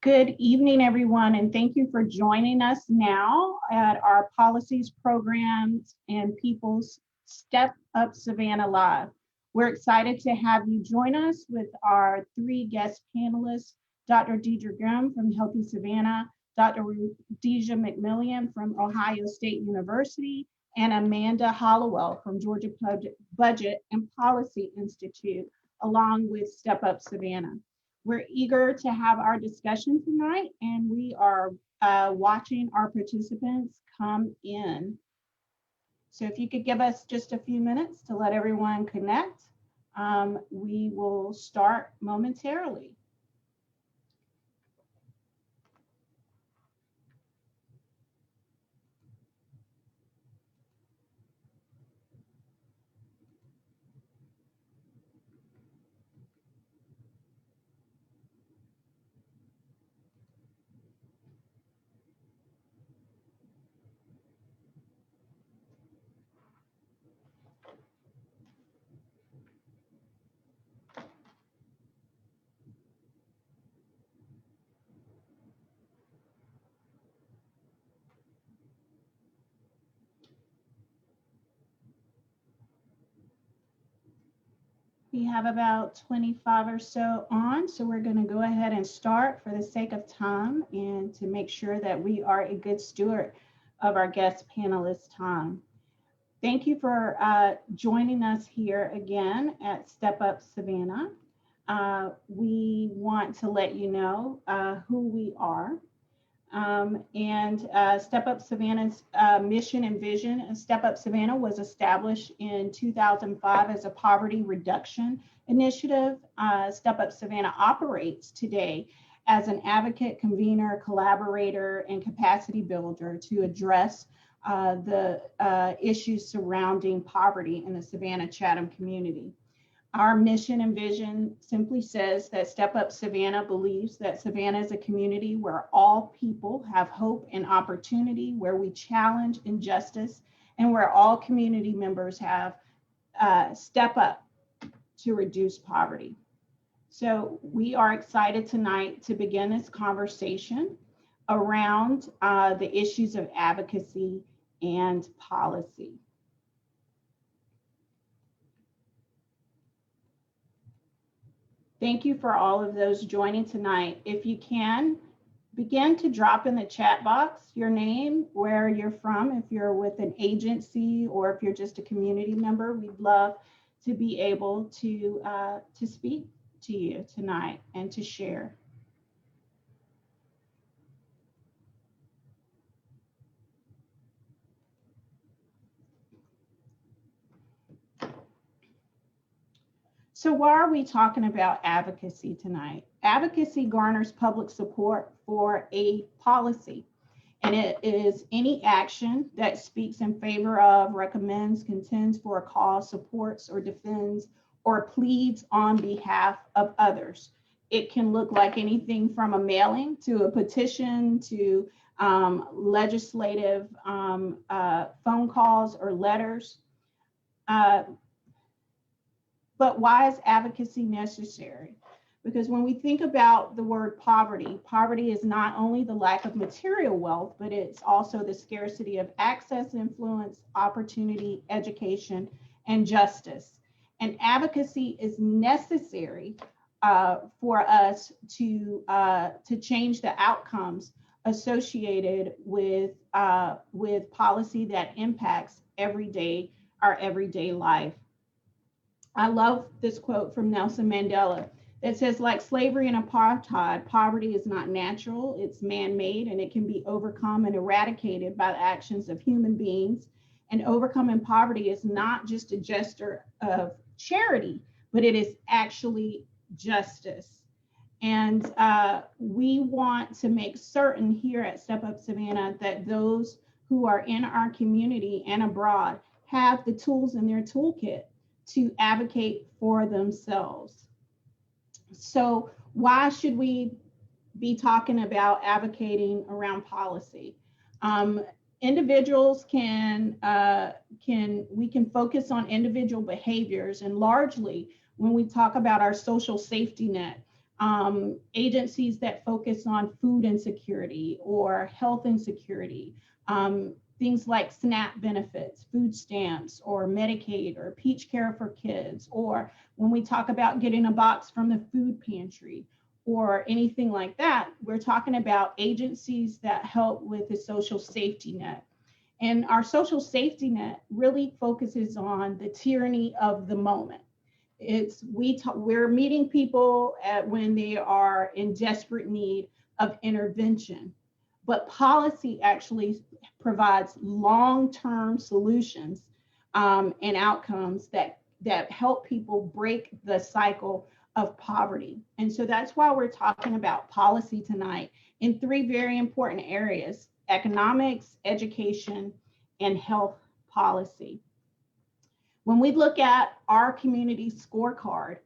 Good evening, everyone, and thank you for joining us now at our Policies, Programs, and People's Step Up Savannah Live. We're excited to have you join us with our three guest panelists, Dr. Deidre Grimm from Healthy Savannah, Dr. Rhodesia McMillian from Ohio State University, and Amanda Hollowell from Georgia Budget and Policy Institute, along with Step Up Savannah. We're eager to have our discussion tonight, and we are watching our participants come in. So if you could give us just a few minutes to let everyone connect, we will start momentarily. We have about 25 or so on, so we're going to go ahead and start for the sake of time and to make sure that we are a good steward of our guest panelists' time. Thank you for joining us here again at Step Up Savannah. We want to let you know who we are. Step Up Savannah's mission and vision. Step Up Savannah was established in 2005 as a poverty reduction initiative. Step Up Savannah operates today as an advocate, convener, collaborator, and capacity builder to address the issues surrounding poverty in the Savannah-Chatham community. Our mission and vision simply says that Step Up Savannah believes that Savannah is a community where all people have hope and opportunity, where we challenge injustice, and where all community members have step up to reduce poverty. So we are excited tonight to begin this conversation around the issues of advocacy and policy. Thank you for all of those joining tonight. If you can, begin to drop in the chat box your name, where you're from, if you're with an agency or if you're just a community member. We'd love to be able to speak to you tonight and to share. So why are we talking about advocacy tonight? Advocacy garners public support for a policy, and it is any action that speaks in favor of, recommends, contends for a cause, supports or defends or pleads on behalf of others. It can look like anything from a mailing to a petition to legislative phone calls or letters. But why is advocacy necessary? Because when we think about the word poverty, poverty is not only the lack of material wealth, but it's also the scarcity of access, influence, opportunity, education, and justice. And advocacy is necessary for us to change the outcomes associated with policy that impacts our everyday life. I love this quote from Nelson Mandela that says, like slavery and apartheid, poverty is not natural, it's man-made, and it can be overcome and eradicated by the actions of human beings. And overcoming poverty is not just a gesture of charity, but it is actually justice. And we want to make certain here at Step Up Savannah that those who are in our community and abroad have the tools in their toolkit to advocate for themselves. So why should we be talking about advocating around policy? Individuals we can focus on individual behaviors, and largely when we talk about our social safety net, agencies that focus on food insecurity or health insecurity, things like SNAP benefits, food stamps, or Medicaid, or Peach Care for Kids, or when we talk about getting a box from the food pantry, or anything like that, we're talking about agencies that help with the social safety net. And our social safety net really focuses on the tyranny of the moment. We're meeting people when they are in desperate need of intervention, but policy actually provides long-term solutions, and outcomes that help people break the cycle of poverty. And so that's why we're talking about policy tonight in three very important areas: economics, education, and health policy. When we look at our community scorecard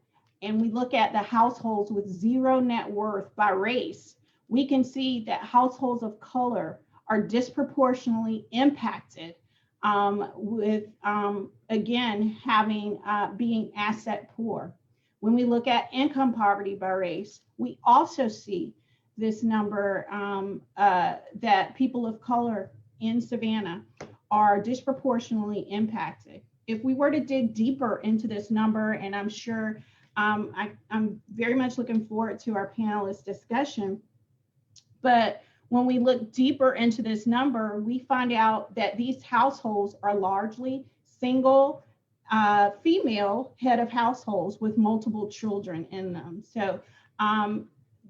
and we look at the households with zero net worth by race, we can see that households of color are disproportionately impacted, with again being asset poor. When we look at income poverty by race, we also see this number, that people of color in Savannah are disproportionately impacted. If we were to dig deeper into this number, and I'm sure I'm very much looking forward to our panelist discussion, but when we look deeper into this number, we find out that these households are largely single, female head of households with multiple children in them. So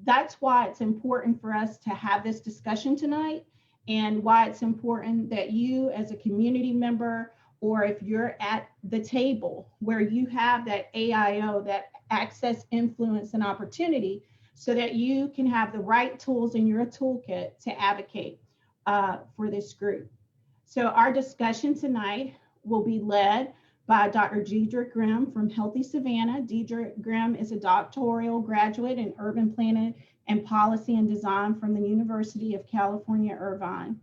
that's why it's important for us to have this discussion tonight, and why it's important that you as a community member, or if you're at the table where you have that AIO, that access, influence, and opportunity, so that you can have the right tools in your toolkit to advocate for this group. So our discussion tonight will be led by Dr. Deidre Grimm from Healthy Savannah. Deidre Grimm is a doctoral graduate in urban planning and policy and design from the University of California, Irvine.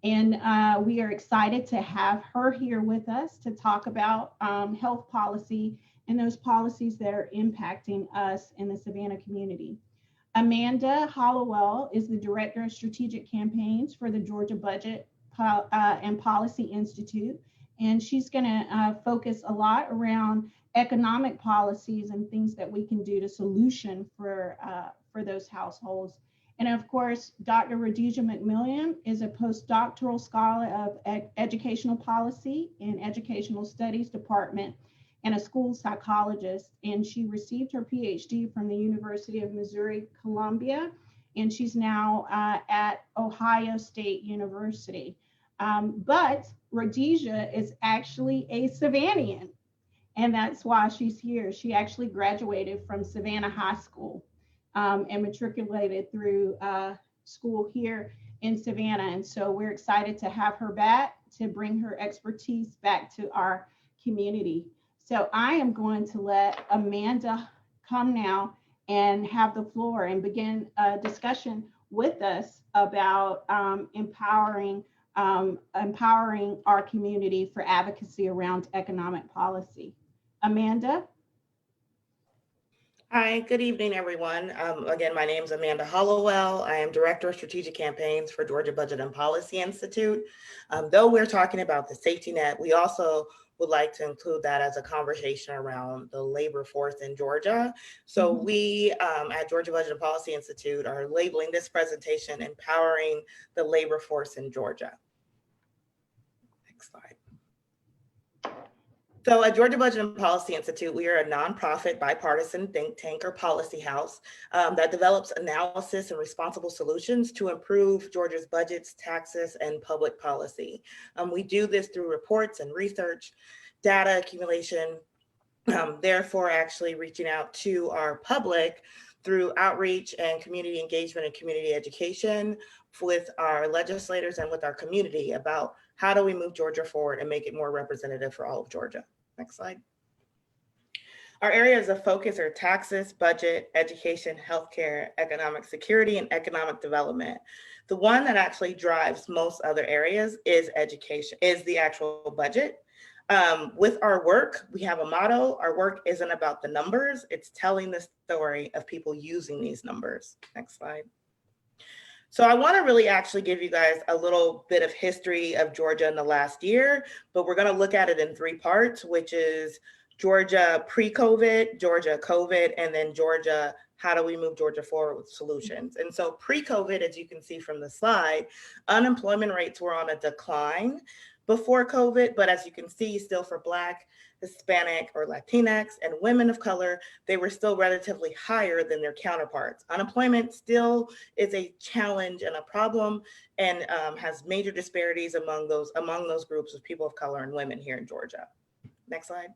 And we are excited to have her here with us to talk about health policy and those policies that are impacting us in the Savannah community. Amanda Hollowell is the Director of Strategic Campaigns for the Georgia Budget and Policy Institute. And she's going to focus a lot around economic policies and things that we can do to solution for those households. And of course, Dr. Radija McMillian is a postdoctoral scholar of educational policy in Educational Studies Department and a school psychologist. And she received her PhD from the University of Missouri, Columbia, and she's now at Ohio State University. But Radija is actually a Savannian, and that's why she's here. She actually graduated from Savannah High School, and matriculated through school here in Savannah. And so we're excited to have her back to bring her expertise back to our community. So I am going to let Amanda come now and have the floor and begin a discussion with us about empowering our community for advocacy around economic policy. Amanda? Hi, good evening, everyone. Again, my name is Amanda Hollowell. I am Director of Strategic Campaigns for Georgia Budget and Policy Institute. Though we're talking about the safety net, we also would like to include that as a conversation around the labor force in Georgia. So we at Georgia Budget and Policy Institute are labeling this presentation Empowering the Labor Force in Georgia. Next slide. So at Georgia Budget and Policy Institute, we are a nonprofit bipartisan think tank or policy house that develops analysis and responsible solutions to improve Georgia's budgets, taxes, and public policy. We do this through reports and research, data accumulation, therefore actually reaching out to our public through outreach and community engagement and community education with our legislators and with our community about how do we move Georgia forward and make it more representative for all of Georgia. Next slide. Our areas of focus are taxes, budget, education, healthcare, economic security, and economic development. The one that actually drives most other areas is education, is the actual budget. With our work, we have a motto. Our work isn't about the numbers. It's telling the story of people using these numbers. Next slide. So I want to really actually give you guys a little bit of history of Georgia in the last year, but we're going to look at it in 3 parts, which is Georgia pre-COVID, Georgia COVID, and then Georgia, how do we move Georgia forward with solutions? And so pre-COVID, as you can see from the slide, unemployment rates were on a decline before COVID, but as you can see, still for Black, Hispanic, or Latinx, and women of color, they were still relatively higher than their counterparts. Unemployment still is a challenge and a problem, and has major disparities among those groups of people of color and women here in Georgia. Next slide.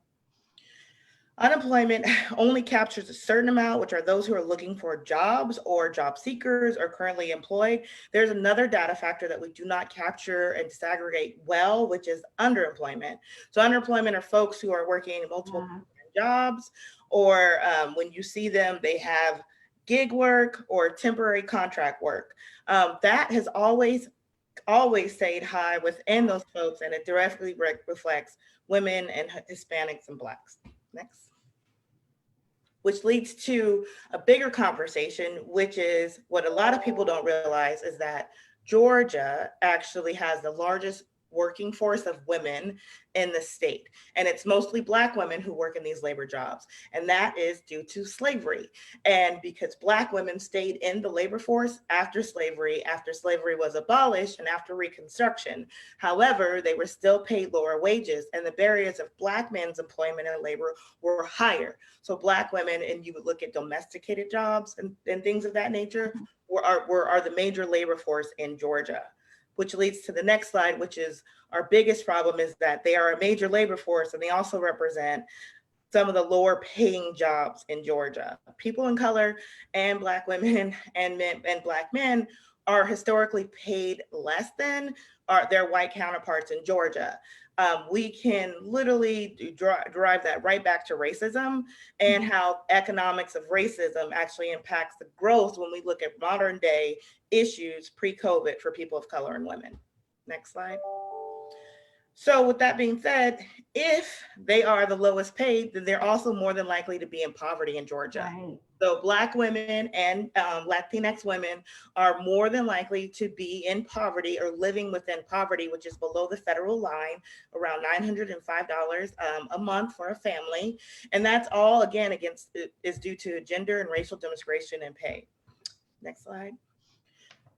Unemployment only captures a certain amount, which are those who are looking for jobs or job seekers or currently employed. There's another data factor that we do not capture and disaggregate well, which is underemployment. So underemployment are folks who are working multiple jobs, or when you see them, they have gig work or temporary contract work. That has always stayed high within those folks, and it directly reflects women and Hispanics and Blacks. Next. Which leads to a bigger conversation, which is what a lot of people don't realize is that Georgia actually has the largest working force of women in the state. And it's mostly Black women who work in these labor jobs. And that is due to slavery. And because Black women stayed in the labor force after slavery was abolished and after Reconstruction. However, they were still paid lower wages, and the barriers of Black men's employment and labor were higher. So Black women, and you would look at domesticated jobs and things of that nature, are the major labor force in Georgia. Which leads to the next slide, which is our biggest problem is that they are a major labor force, and they also represent some of the lower paying jobs in Georgia. People in color and Black women and men and Black men are historically paid less than their white counterparts in Georgia. We can literally drive that right back to racism and how economics of racism actually impacts the growth when we look at modern day issues pre-COVID for people of color and women. Next slide. So with that being said, if they are the lowest paid, then they're also more than likely to be in poverty in Georgia. Right. So Black women and Latinx women are more than likely to be in poverty or living within poverty, which is below the federal line, around $905 a month for a family. And that's all, again, is due to gender and racial discrimination in pay. Next slide.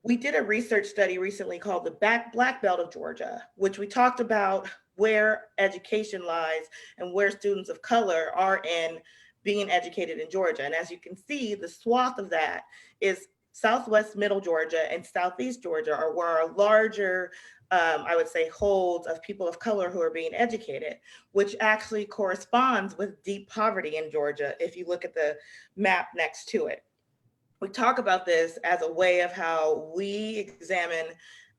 We did a research study recently called the Black Belt of Georgia, which we talked about where education lies and where students of color are in being educated in Georgia. And as you can see, the swath of that is Southwest Middle Georgia and Southeast Georgia are where our larger, I would say, holds of people of color who are being educated, which actually corresponds with deep poverty in Georgia if you look at the map next to it. We talk about this as a way of how we examine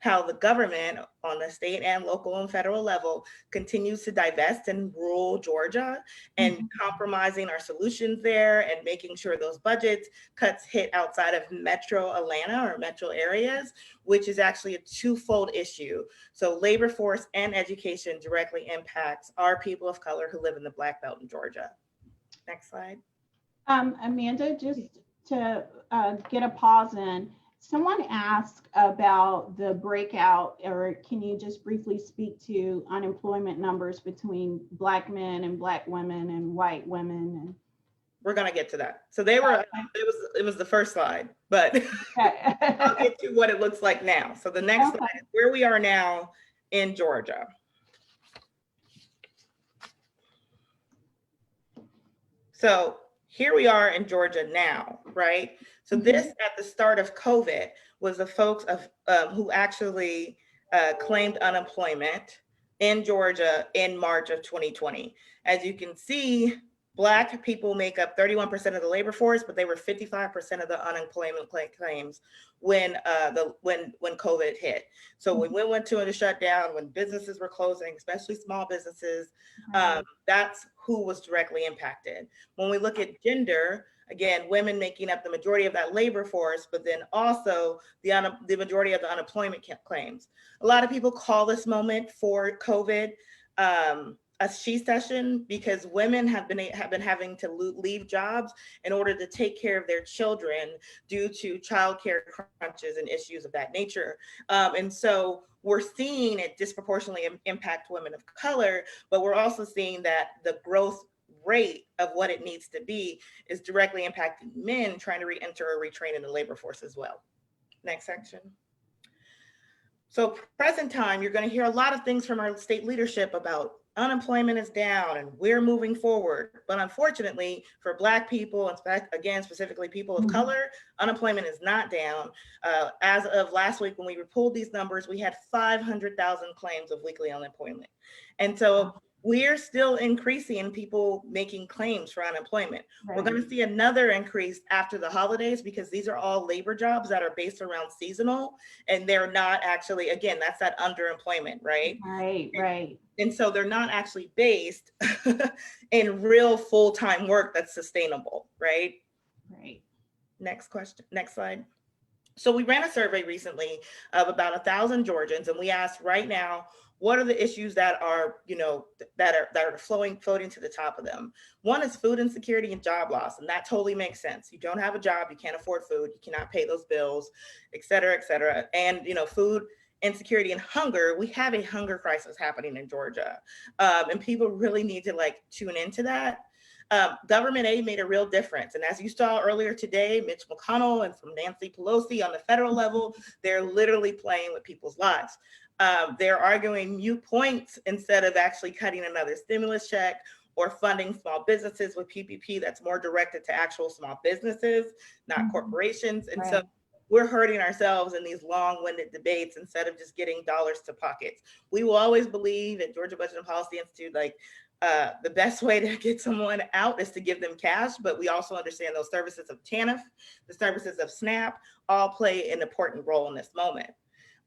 how the government on the state and local and federal level continues to divest in rural Georgia and compromising our solutions there and making sure those budget cuts hit outside of metro Atlanta or metro areas, which is actually a twofold issue. So labor force and education directly impacts our people of color who live in the Black Belt in Georgia. Next slide. Amanda, just to get a pause in, someone asked about the breakout, or can you just briefly speak to unemployment numbers between Black men and Black women and white women? And we're going to get to that. So they were, it was the first slide, but I'll get to what it looks like now. So the next slide is where we are now in Georgia. So here we are in Georgia now, right? So this at the start of COVID was the folks who actually claimed unemployment in Georgia in March of 2020. As you can see, Black people make up 31% of the labor force, but they were 55% of the unemployment claims when COVID hit. So when we went to a shutdown, when businesses were closing, especially small businesses, that's who was directly impacted. When we look at gender, again, women making up the majority of that labor force, but then also the majority of the unemployment claims. A lot of people call this moment for COVID a she session because women have been having to leave jobs in order to take care of their children due to childcare crunches and issues of that nature. And so we're seeing it disproportionately impact women of color, but we're also seeing that the growth rate of what it needs to be is directly impacting men trying to re-enter or retrain in the labor force as well. Next section. So present time, you're going to hear a lot of things from our state leadership about unemployment is down and we're moving forward. But unfortunately, for Black people, and again, specifically people of color, unemployment is not down. As of last week, when we pulled these numbers, we had 500,000 claims of weekly unemployment. And so we're still increasing in people making claims for unemployment. Right. We're going to see another increase after the holidays because these are all labor jobs that are based around seasonal and they're not actually, again, that's that underemployment, right? Right. And so they're not actually based in real full-time work that's sustainable, right? Right. Next question, next slide. So we ran a survey recently of about 1,000 Georgians, and we asked right now, what are the issues that are, that are floating to the top of them? One is food insecurity and job loss, and that totally makes sense. You don't have a job, you can't afford food, you cannot pay those bills, et cetera, et cetera. And, food insecurity and hunger, we have a hunger crisis happening in Georgia. And people really need to tune into that. Government aid made a real difference. And as you saw earlier today, Mitch McConnell and from Nancy Pelosi on the federal level, they're literally playing with people's lives. They're arguing mute points instead of actually cutting another stimulus check or funding small businesses with PPP that's more directed to actual small businesses, not corporations. And so we're hurting ourselves in these long-winded debates instead of just getting dollars to pockets. We will always believe at Georgia Budget and Policy Institute, the best way to get someone out is to give them cash, but we also understand those services of TANF, the services of SNAP, all play an important role in this moment.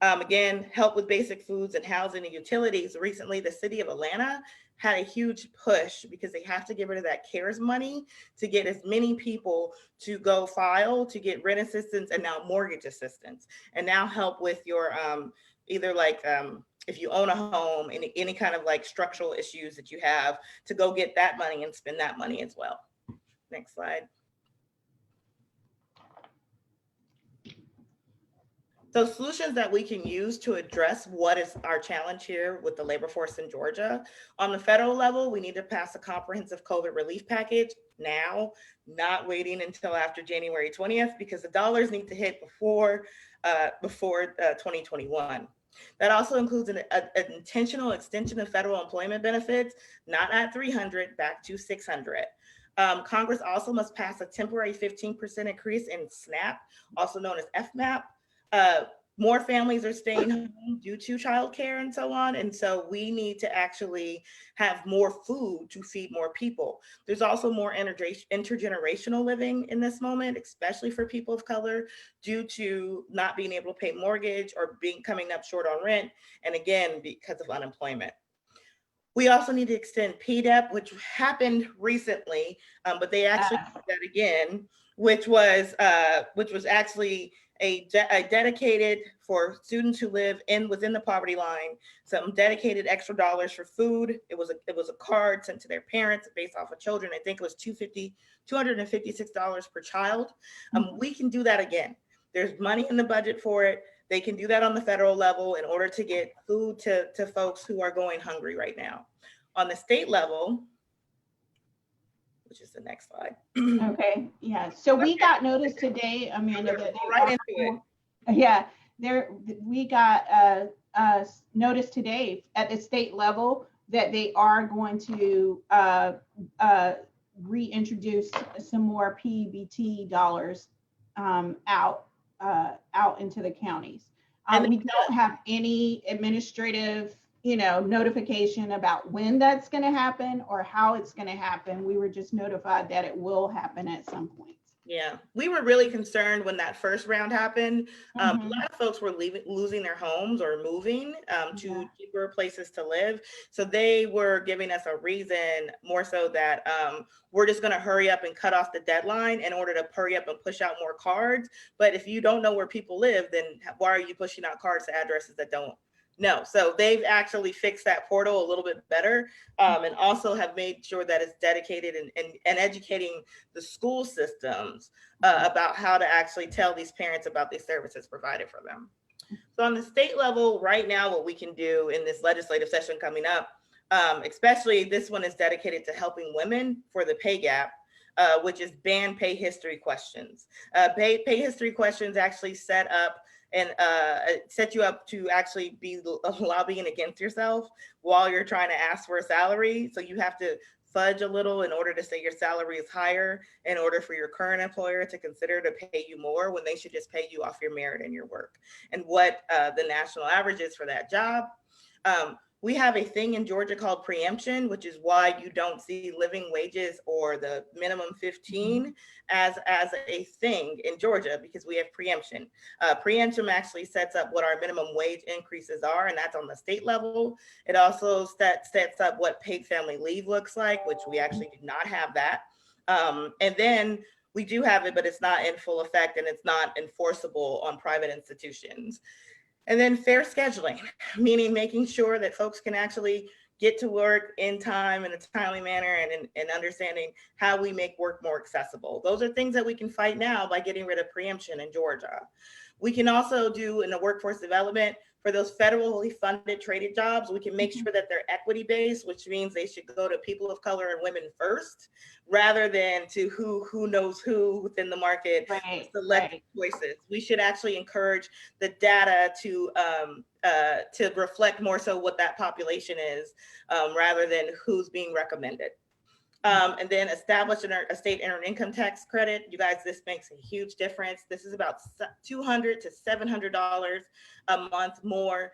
Again, help with basic foods and housing and utilities. Recently, the city of Atlanta had a huge push because they have to get rid of that CARES money to get as many people to go file to get rent assistance and now mortgage assistance, and now help with your either if you own a home, any kind of structural issues that you have, to go get that money and spend that money as well. Next slide. So solutions that we can use to address what is our challenge here with the labor force in Georgia. On the federal level, we need to pass a comprehensive COVID relief package now, not waiting until after January 20th, because the dollars need to hit before 2021. That also includes an intentional extension of federal employment benefits, not at 300, back to 600. Congress also must pass a temporary 15% increase in SNAP, also known as FMAP. More families are staying home due to childcare and so on. And so we need to actually have more food to feed more people. There's also more intergenerational living in this moment, especially for people of color, due to not being able to pay mortgage or coming up short on rent. And again, because of unemployment. We also need to extend PDEP, which happened recently, but they actually did that again, which was actually a dedicated for students who live within the poverty line, some dedicated extra dollars for food. It was a card sent to their parents based off of children. I think it was $256 per child. We can do that again. There's money in the budget for it. They can do that on the federal level in order to get food to folks who are going hungry right now. On the state level, which is the next slide. Okay, yeah. So we got notice today, Amanda, that right into it. Yeah, we got notice today at the state level that they are going to reintroduce some more PBT dollars out into the counties. We don't have any administrative, notification about when that's going to happen or how it's going to happen. We were just notified that it will happen at some point. Yeah, we were really concerned when that first round happened. A lot of folks were losing their homes or moving to cheaper places to live. So they were giving us a reason more so that we're just going to hurry up and cut off the deadline in order to hurry up and push out more cards. But if you don't know where people live, then why are you pushing out cards to addresses that don't No, so they've actually fixed that portal a little bit better, and also have made sure that it's dedicated and educating the school systems about how to actually tell these parents about these services provided for them. So on the state level, right now, what we can do in this legislative session coming up, especially this one is dedicated to helping women for the pay gap, which is ban pay history questions. Pay history questions actually set up and set you up to actually be lobbying against yourself while you're trying to ask for a salary. So you have to fudge a little in order to say your salary is higher in order for your current employer to consider to pay you more when they should just pay you off your merit and your work and what the national average is for that job. We have a thing in Georgia called preemption, which is why you don't see living wages or the minimum 15 as a thing in Georgia, because we have preemption. Preemption actually sets up what our minimum wage increases are, and that's on the state level. It also sets up what paid family leave looks like, which we actually do not have that. And then we do have it, but it's not in full effect and it's not enforceable on private institutions. And then fair scheduling, meaning making sure that folks can actually get to work in time in a timely manner and understanding how we make work more accessible. Those are things that we can fight now by getting rid of preemption in Georgia. We can also do in the workforce development for those federally funded traded jobs, we can make sure that they're equity based, which means they should go to people of color and women first, rather than to who knows who within the market, Right, select right. choices. We should actually encourage the data to reflect more so what that population is, rather than who's being recommended. And then establish a state earned income tax credit. You guys, this makes a huge difference. This is about $200 to $700 a month more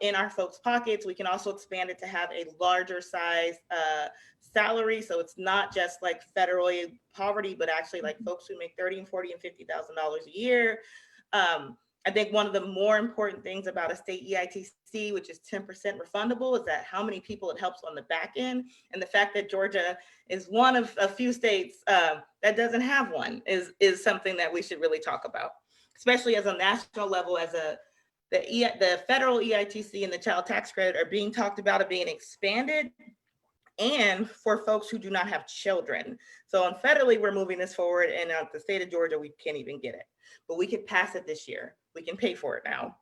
in our folks' pockets. We can also expand it to have a larger size salary. So it's not just like federally poverty, but actually like folks who make $30 and $40 and $50,000 a year. I think one of the more important things about a state EITC, which is 10% refundable, is that how many people it helps on the back end. And the fact that Georgia is one of a few states that doesn't have one is something that we should really talk about, especially as a national level, as the federal EITC and the child tax credit are being talked about of being expanded, and for folks who do not have children. So on federally, we're moving this forward, and the state of Georgia, we can't even get it, but we could pass it this year. We can pay for it now.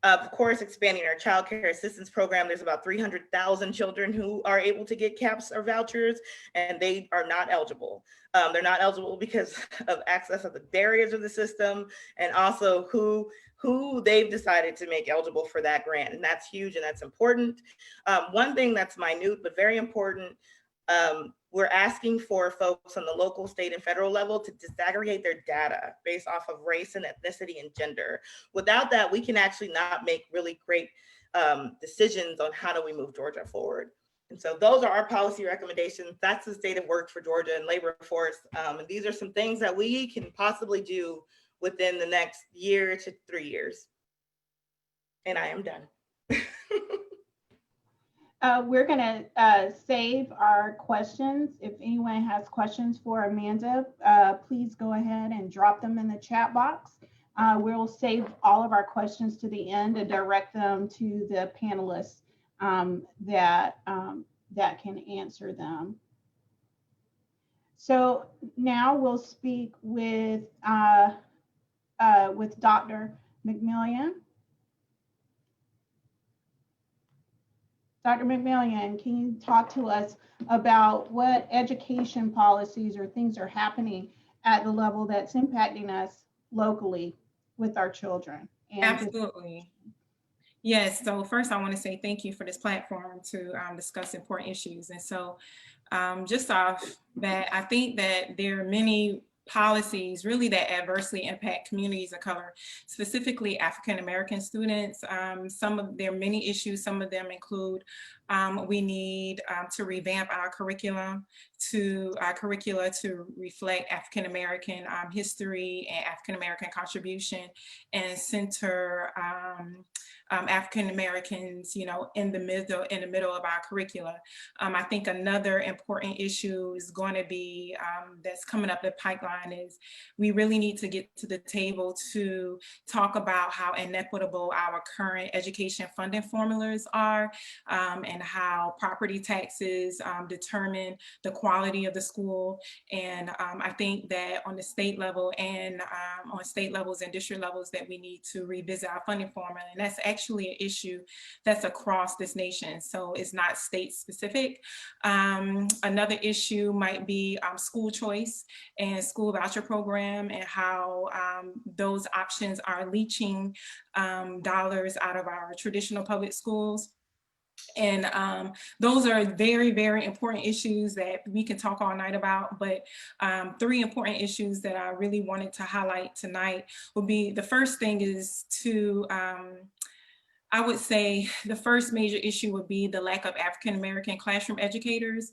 Of course, expanding our child care assistance program. There's about 300,000 children who are able to get CAPS or vouchers, and they are not eligible. They're not eligible because of access of the barriers of the system, and also who they've decided to make eligible for that grant. And that's huge and that's important. One thing that's minute but very important, we're asking for folks on the local, state, and federal level to disaggregate their data based off of race and ethnicity and gender. Without that, we can actually not make really great decisions on how do we move Georgia forward. And so those are our policy recommendations. That's the state of work for Georgia and labor force. And these are some things that we can possibly do within the next year to 3 years. And I am done. We're going to save our questions. If anyone has questions for Amanda, please go ahead and drop them in the chat box. We'll save all of our questions to the end and direct them to the panelists that can answer them. So now we'll speak with Dr. McMillian. Dr. McMillian, can you talk to us about what education policies or things are happening at the level that's impacting us locally with our children? Absolutely. Yes. So first, I want to say thank you for this platform to discuss important issues. And so just off that, I think that there are many policies really that adversely impact communities of color, specifically African-American students. There are many issues. Some of them include We need to revamp our curricula to reflect African American history and African American contribution, and center African Americans, in the middle of our curricula. I think another important issue is going to be that's coming up the pipeline is we really need to get to the table to talk about how inequitable our current education funding formulas are, and how property taxes determine the quality of the school. And I think that on the state level and on state levels and district levels that we need to revisit our funding formula. And that's actually an issue that's across this nation. So it's not state specific. Another issue might be school choice and school voucher program, and how those options are leaching dollars out of our traditional public schools. And those are very, very important issues that we can talk all night about. But 3 important issues that I really wanted to highlight tonight would be, the first thing is to, I would say the first major issue would be the lack of African American classroom educators.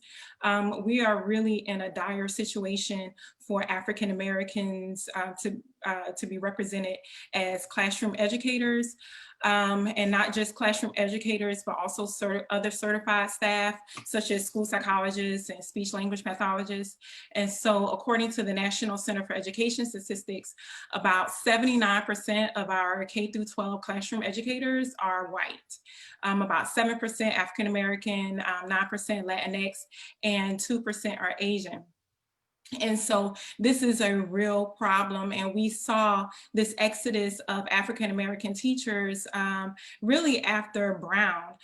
We are really in a dire situation for African Americans to be represented as classroom educators. And not just classroom educators, but also other certified staff, such as school psychologists and speech language pathologists. And so according to the National Center for Education Statistics, about 79% of our K through 12 classroom educators are white. About 7% African American, 9% Latinx, and 2% are Asian. And so this is a real problem, and we saw this exodus of African American teachers really after Brown.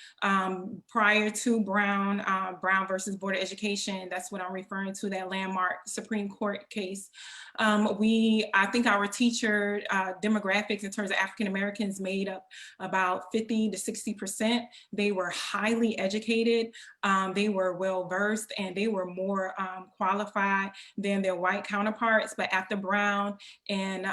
Prior to Brown, Brown versus Board of Education, that's what I'm referring to, that landmark Supreme Court case. I think our teacher demographics in terms of African Americans made up about 50 to 60%. They were highly educated, they were well versed, and they were more qualified than their white counterparts. But after Brown, and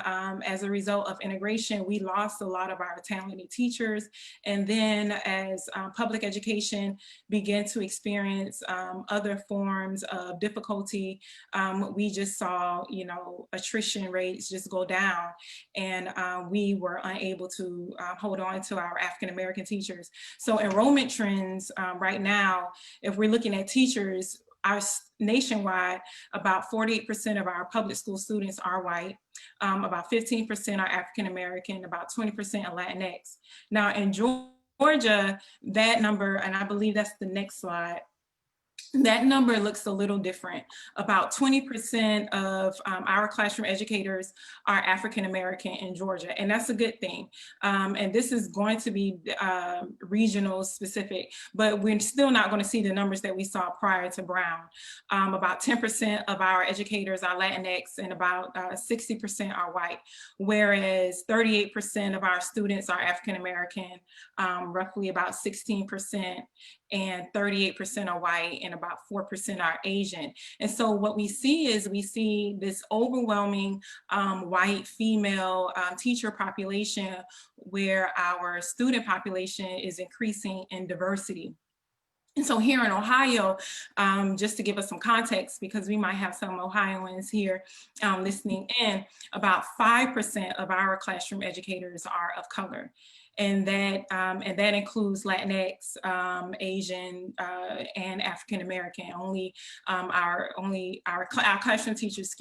as a result of integration, we lost a lot of our talented teachers. And then as public education began to experience other forms of difficulty, we just saw, attrition rates just go down, and we were unable to hold on to our African American teachers. So enrollment trends right now, if we're looking at teachers, nationwide, about 48% of our public school students are white, about 15% are African American, about 20% are Latinx. Now in Georgia, that number, and I believe that's the next slide, that number looks a little different. About 20% of our classroom educators are African American in Georgia, and that's a good thing. And this is going to be regional specific, but we're still not going to see the numbers that we saw prior to Brown. About 10% of our educators are Latinx, and about 60% are white, whereas 38% of our students are African American, roughly about 16%, and 38% are white, and about 4% are Asian. And so what we see is this overwhelming white female teacher population, where our student population is increasing in diversity. And so here in Ohio, just to give us some context, because we might have some Ohioans here listening in, about 5% of our classroom educators are of color. And that includes Latinx, Asian, and African American. Our classroom teachers,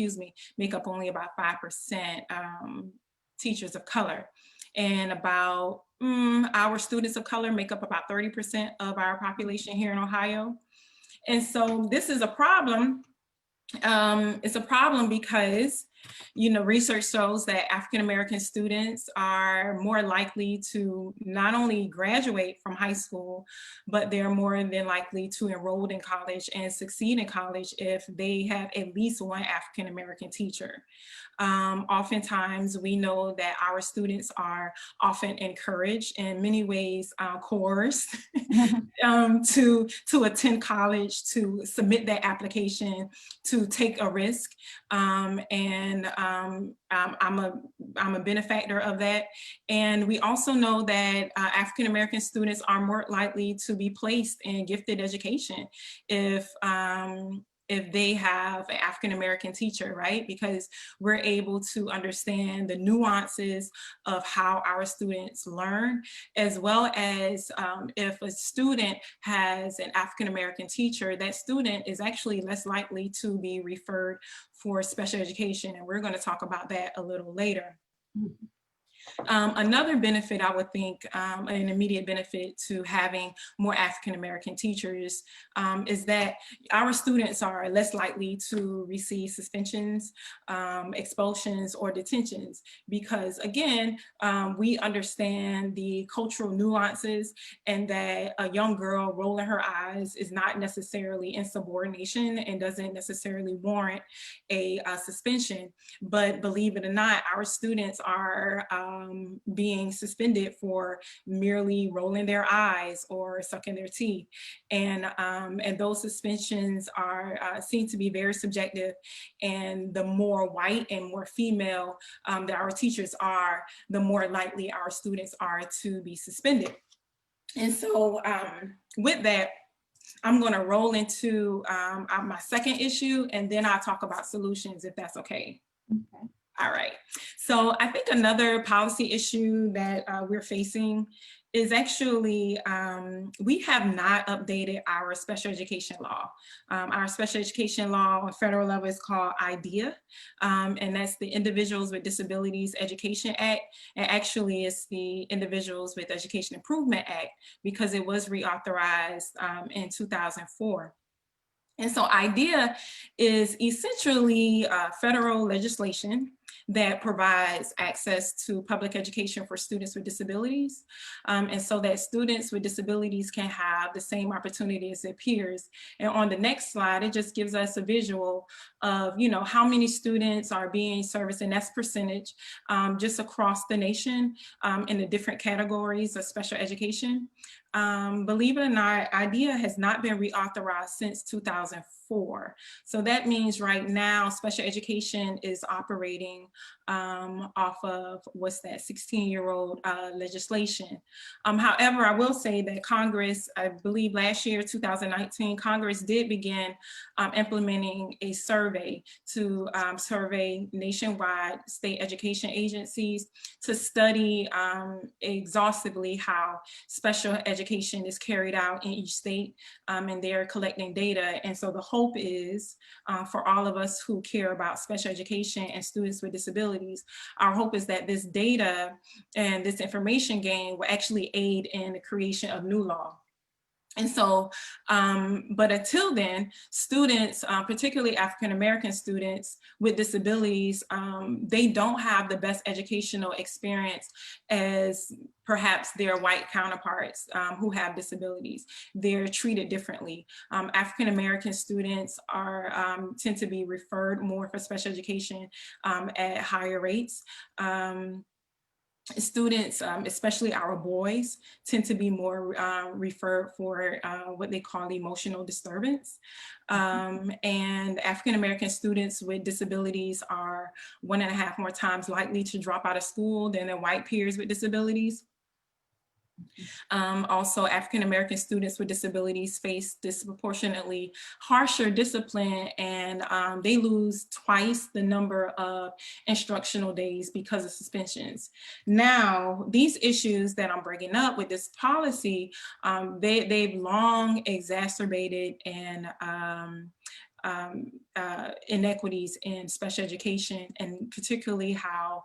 make up only about 5% teachers of color. And about our students of color make up about 30% of our population here in Ohio. And so this is a problem. It's a problem because research shows that African American students are more likely to not only graduate from high school, but they're more than likely to enroll in college and succeed in college if they have at least one African American teacher. Oftentimes, we know that our students are often encouraged, in many ways coerced, to attend college, to submit that application, to take a risk, and and I'm a benefactor of that. And we also know that African-American students are more likely to be placed in gifted education if they have an African-American teacher, right? Because we're able to understand the nuances of how our students learn, as well as if a student has an African-American teacher, that student is actually less likely to be referred for special education. And we're going to talk about that a little later. Mm-hmm. Another benefit, I would think, an immediate benefit to having more African-American teachers is that our students are less likely to receive suspensions, expulsions, or detentions, because again, we understand the cultural nuances, and that a young girl rolling her eyes is not necessarily insubordination and doesn't necessarily warrant a suspension. But believe it or not, our students are being suspended for merely rolling their eyes or sucking their teeth, and those suspensions are seem to be very subjective. And the more white and more female that our teachers are, the more likely our students are to be suspended. And so with that, I'm going to roll into my second issue, and then I'll talk about solutions, if that's okay. Okay. All right. So I think another policy issue that we're facing is actually we have not updated our special education law. Our special education law on federal level is called IDEA, and that's the Individuals with Disabilities Education Act. And actually it's the Individuals with Education Improvement Act, because it was reauthorized in 2004. And so IDEA is essentially federal legislation that provides access to public education for students with disabilities, and so that students with disabilities can have the same opportunity as their peers. And on the next slide, it just gives us a visual of, you know, how many students are being serviced, and that's percentage just across the nation in the different categories of special education. Believe it or not, IDEA has not been reauthorized since 2004. So that means right now, special education is operating off of, what's that, 16-year-old legislation. However, I will say that Congress, I believe last year, 2019, Congress did begin implementing a survey to survey nationwide state education agencies to study exhaustively how special education is carried out in each state, and they're collecting data. And so the hope is for all of us who care about special education and students with disabilities, our hope is that this data and this information gain will actually aid in the creation of new law. And so, but until then, students, particularly African-American students with disabilities, they don't have the best educational experience as perhaps their white counterparts who have disabilities. They're treated differently. African-American students are tend to be referred more for special education at higher rates. Students, especially our boys, tend to be more referred for what they call emotional disturbance. And African-American students with disabilities are 1.5 more times likely to drop out of school than their white peers with disabilities. Also, African-American students with disabilities face disproportionately harsher discipline, and they lose twice the number of instructional days because of suspensions. Now, these issues that I'm bringing up with this policy, they've long exacerbated and inequities in special education, and particularly how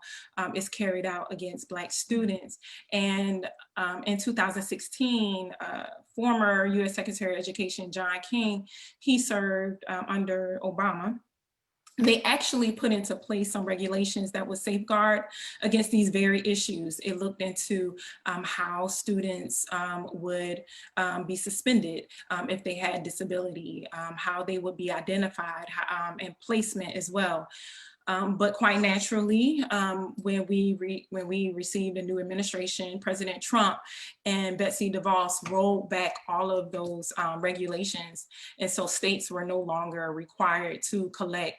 it's carried out against Black students. And in 2016, former U.S. Secretary of Education John King, he served under Obama. They actually put into place some regulations that would safeguard against these very issues. It looked into how students would be suspended if they had disability, how they would be identified, and placement as well. But quite naturally, when we received a new administration, President Trump and Betsy DeVos rolled back all of those regulations. And so states were no longer required to collect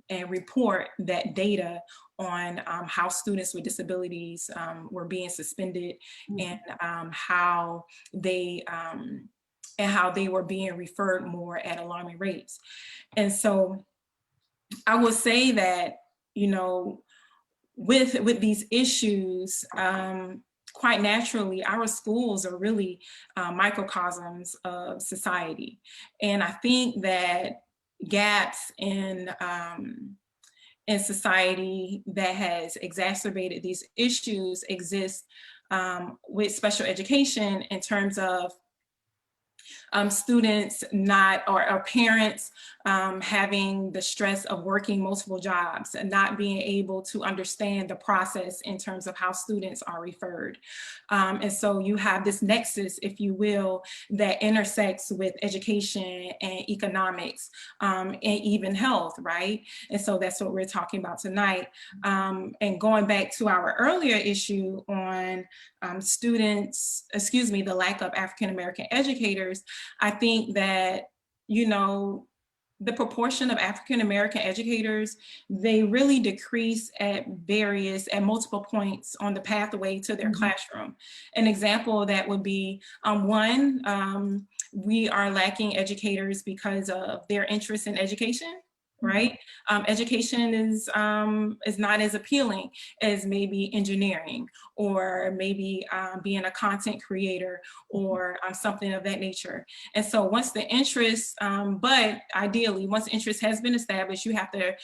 and report that data on how students with disabilities were being suspended, and how they were being referred more at alarming rates. And so I will say that, you know, with these issues, quite naturally, our schools are really microcosms of society. And I think that gaps in society that has exacerbated these issues exist with special education, in terms of students or parents having the stress of working multiple jobs and not being able to understand the process in terms of how students are referred. And so you have this nexus, if you will, that intersects with education and economics, and even health, right? And so that's what we're talking about tonight. And going back to our earlier issue on the lack of African-American educators, I think that, you know, the proportion of African-American educators, they really decrease at multiple points on the pathway to their classroom. An example of that would be, we are lacking educators because of their interest in education. Right? Education is not as appealing as maybe engineering, or maybe being a content creator, or something of that nature. And so once the interest, but ideally, once interest has been established, you have to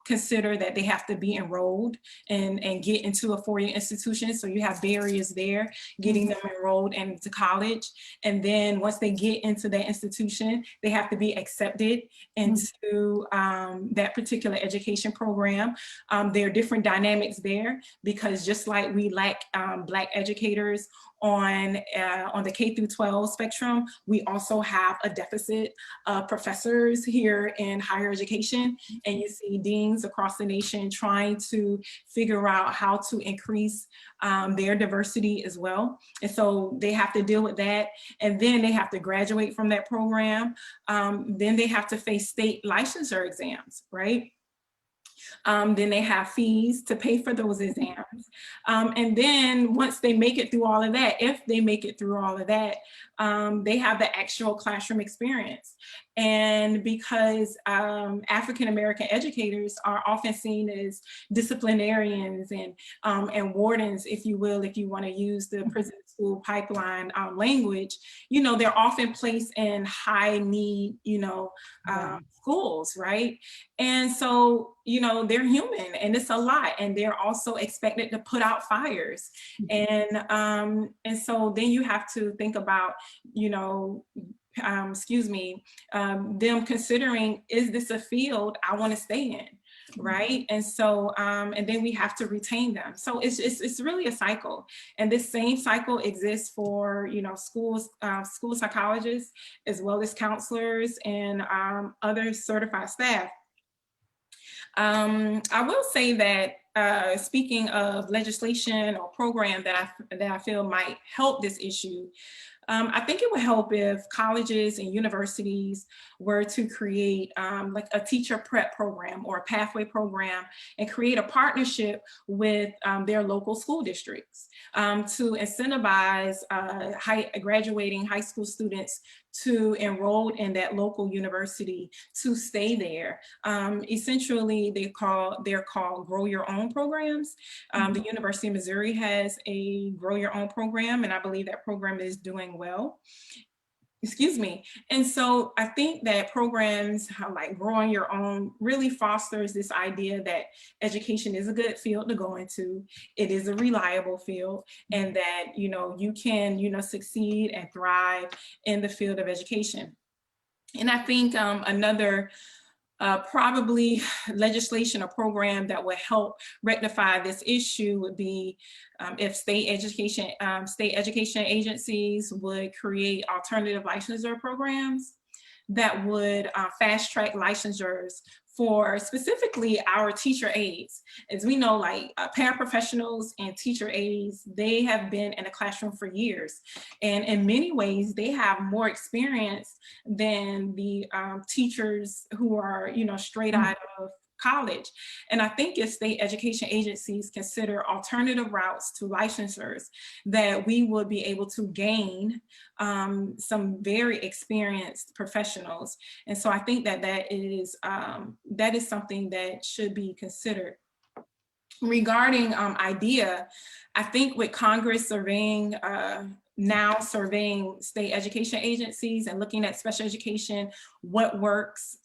consider that they have to be enrolled and get into a four-year institution. So you have barriers there, getting them enrolled into college. And then once they get into that institution, they have to be accepted into that particular education program. There are different dynamics there, because just like we lack Black educators on the K through 12 spectrum, we also have a deficit of professors here in higher education. And you see deans across the nation trying to figure out how to increase their diversity as well. And so they have to deal with that. And then they have to graduate from that program. Then they have to face state licensure exams, right? Then they have fees to pay for those exams. And then once they make it through all of that, if they make it through all of that, they have the actual classroom experience. And because African-American educators are often seen as disciplinarians and wardens, if you will, if you want to use the prison school pipeline language, you know, they're often placed in high need, you know, schools, right? And so, you know, they're human and it's a lot, and they're also expected to put out fires. And so then you have to think about, you know, them considering, is this a field I want to stay in? Right. And so and then we have to retain them. So it's really a cycle. And this same cycle exists for, you know, school psychologists, as well as counselors and other certified staff. I will say that speaking of legislation or program that I feel might help this issue, I think it would help if colleges and universities were to create like a teacher prep program or a pathway program, and create a partnership with their local school districts to incentivize graduating high school students to enroll in that local university, to stay there. Essentially, they're called Grow Your Own programs. The University of Missouri has a Grow Your Own program, and I believe that program is doing well. Excuse me. And so I think that programs like Growing Your Own really fosters this idea that education is a good field to go into. It is a reliable field, and that, you know, you can, you know, succeed and thrive in the field of education. And I think another probably legislation or program that would help rectify this issue would be if state education agencies would create alternative licensure programs that would fast track licensures for specifically our teacher aides. As we know, like paraprofessionals and teacher aides, they have been in the classroom for years. And in many ways, they have more experience than the teachers who are, you know, straight out of college. And I think if state education agencies consider alternative routes to licensures, that we would be able to gain some very experienced professionals. And so I think that that is something that should be considered. Regarding IDEA, I think with Congress surveying, now surveying state education agencies and looking at special education, what works,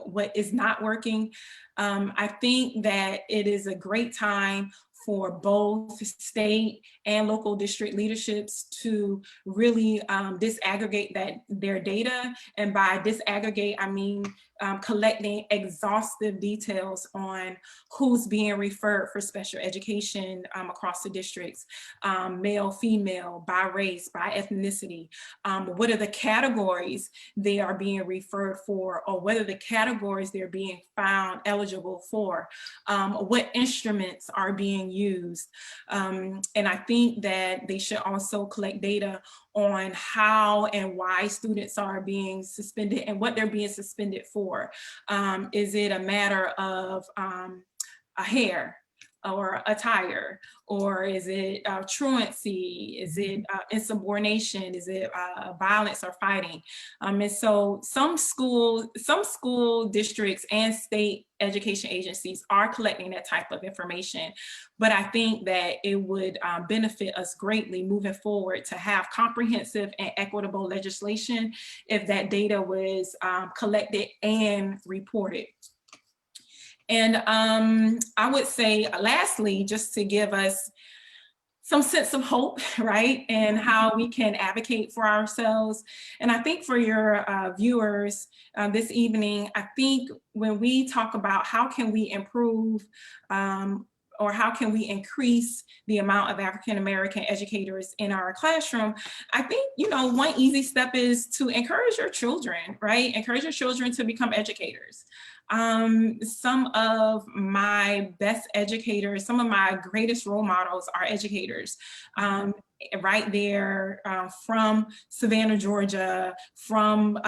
what is not working, I think that it is a great time for both state and local district leaderships to really disaggregate their data. And by disaggregate, I mean collecting exhaustive details on who's being referred for special education across the districts, male, female, by race, by ethnicity. What are the categories they are being referred for, or what are the categories they're being found eligible for? What instruments are being used? And I think that they should also collect data on how and why students are being suspended and what they're being suspended for. Is it a matter of a hair or attire, or is it truancy? Is it insubordination? Is it violence or fighting? And so some school districts and state education agencies are collecting that type of information. But I think that it would benefit us greatly moving forward to have comprehensive and equitable legislation if that data was collected and reported. And I would say, lastly, just to give us some sense of hope, right, and how we can advocate for ourselves. And I think for your viewers this evening, I think when we talk about how can we improve or how can we increase the amount of African-American educators in our classroom, I think, you know, one easy step is to encourage your children, right? Encourage your children to become educators. Some of my best educators, some of my greatest role models are educators. Right there from Savannah, Georgia, from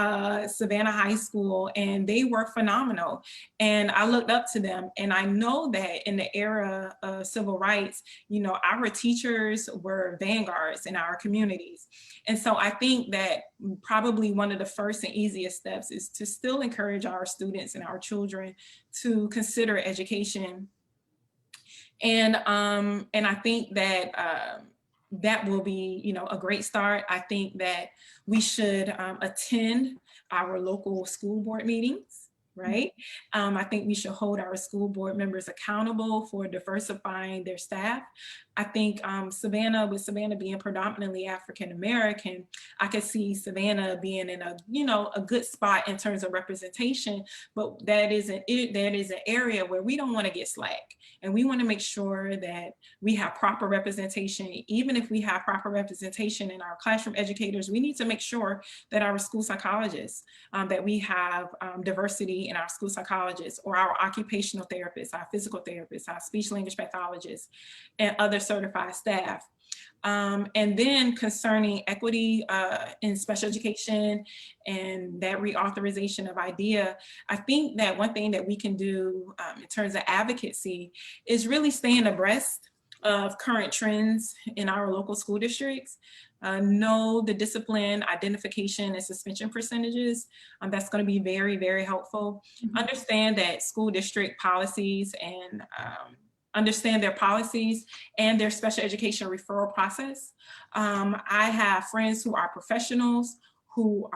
Savannah High School, and they were phenomenal. And I looked up to them, and I know that in the era of civil rights, you know, our teachers were vanguards in our communities. And so I think that probably one of the first and easiest steps is to still encourage our students and our children to consider education. And I think that that will be, you know, a great start. I think that we should attend our local school board meetings, right? I think we should hold our school board members accountable for diversifying their staff. I think Savannah, with Savannah being predominantly African-American, I could see Savannah being in a, you know, a good spot in terms of representation, but that is an area where we don't want to get slack. And we want to make sure that we have proper representation. Even if we have proper representation in our classroom educators, we need to make sure that our school psychologists, that we have diversity in our school psychologists, or our occupational therapists, our physical therapists, our speech language pathologists, and other certified staff. And then concerning equity in special education and that reauthorization of IDEA, I think that one thing that we can do in terms of advocacy is really staying abreast of current trends in our local school districts. Know the discipline, identification, and suspension percentages. That's going to be very, very helpful. Understand that school district policies and understand their policies and their special education referral process. I have friends who are professionals, who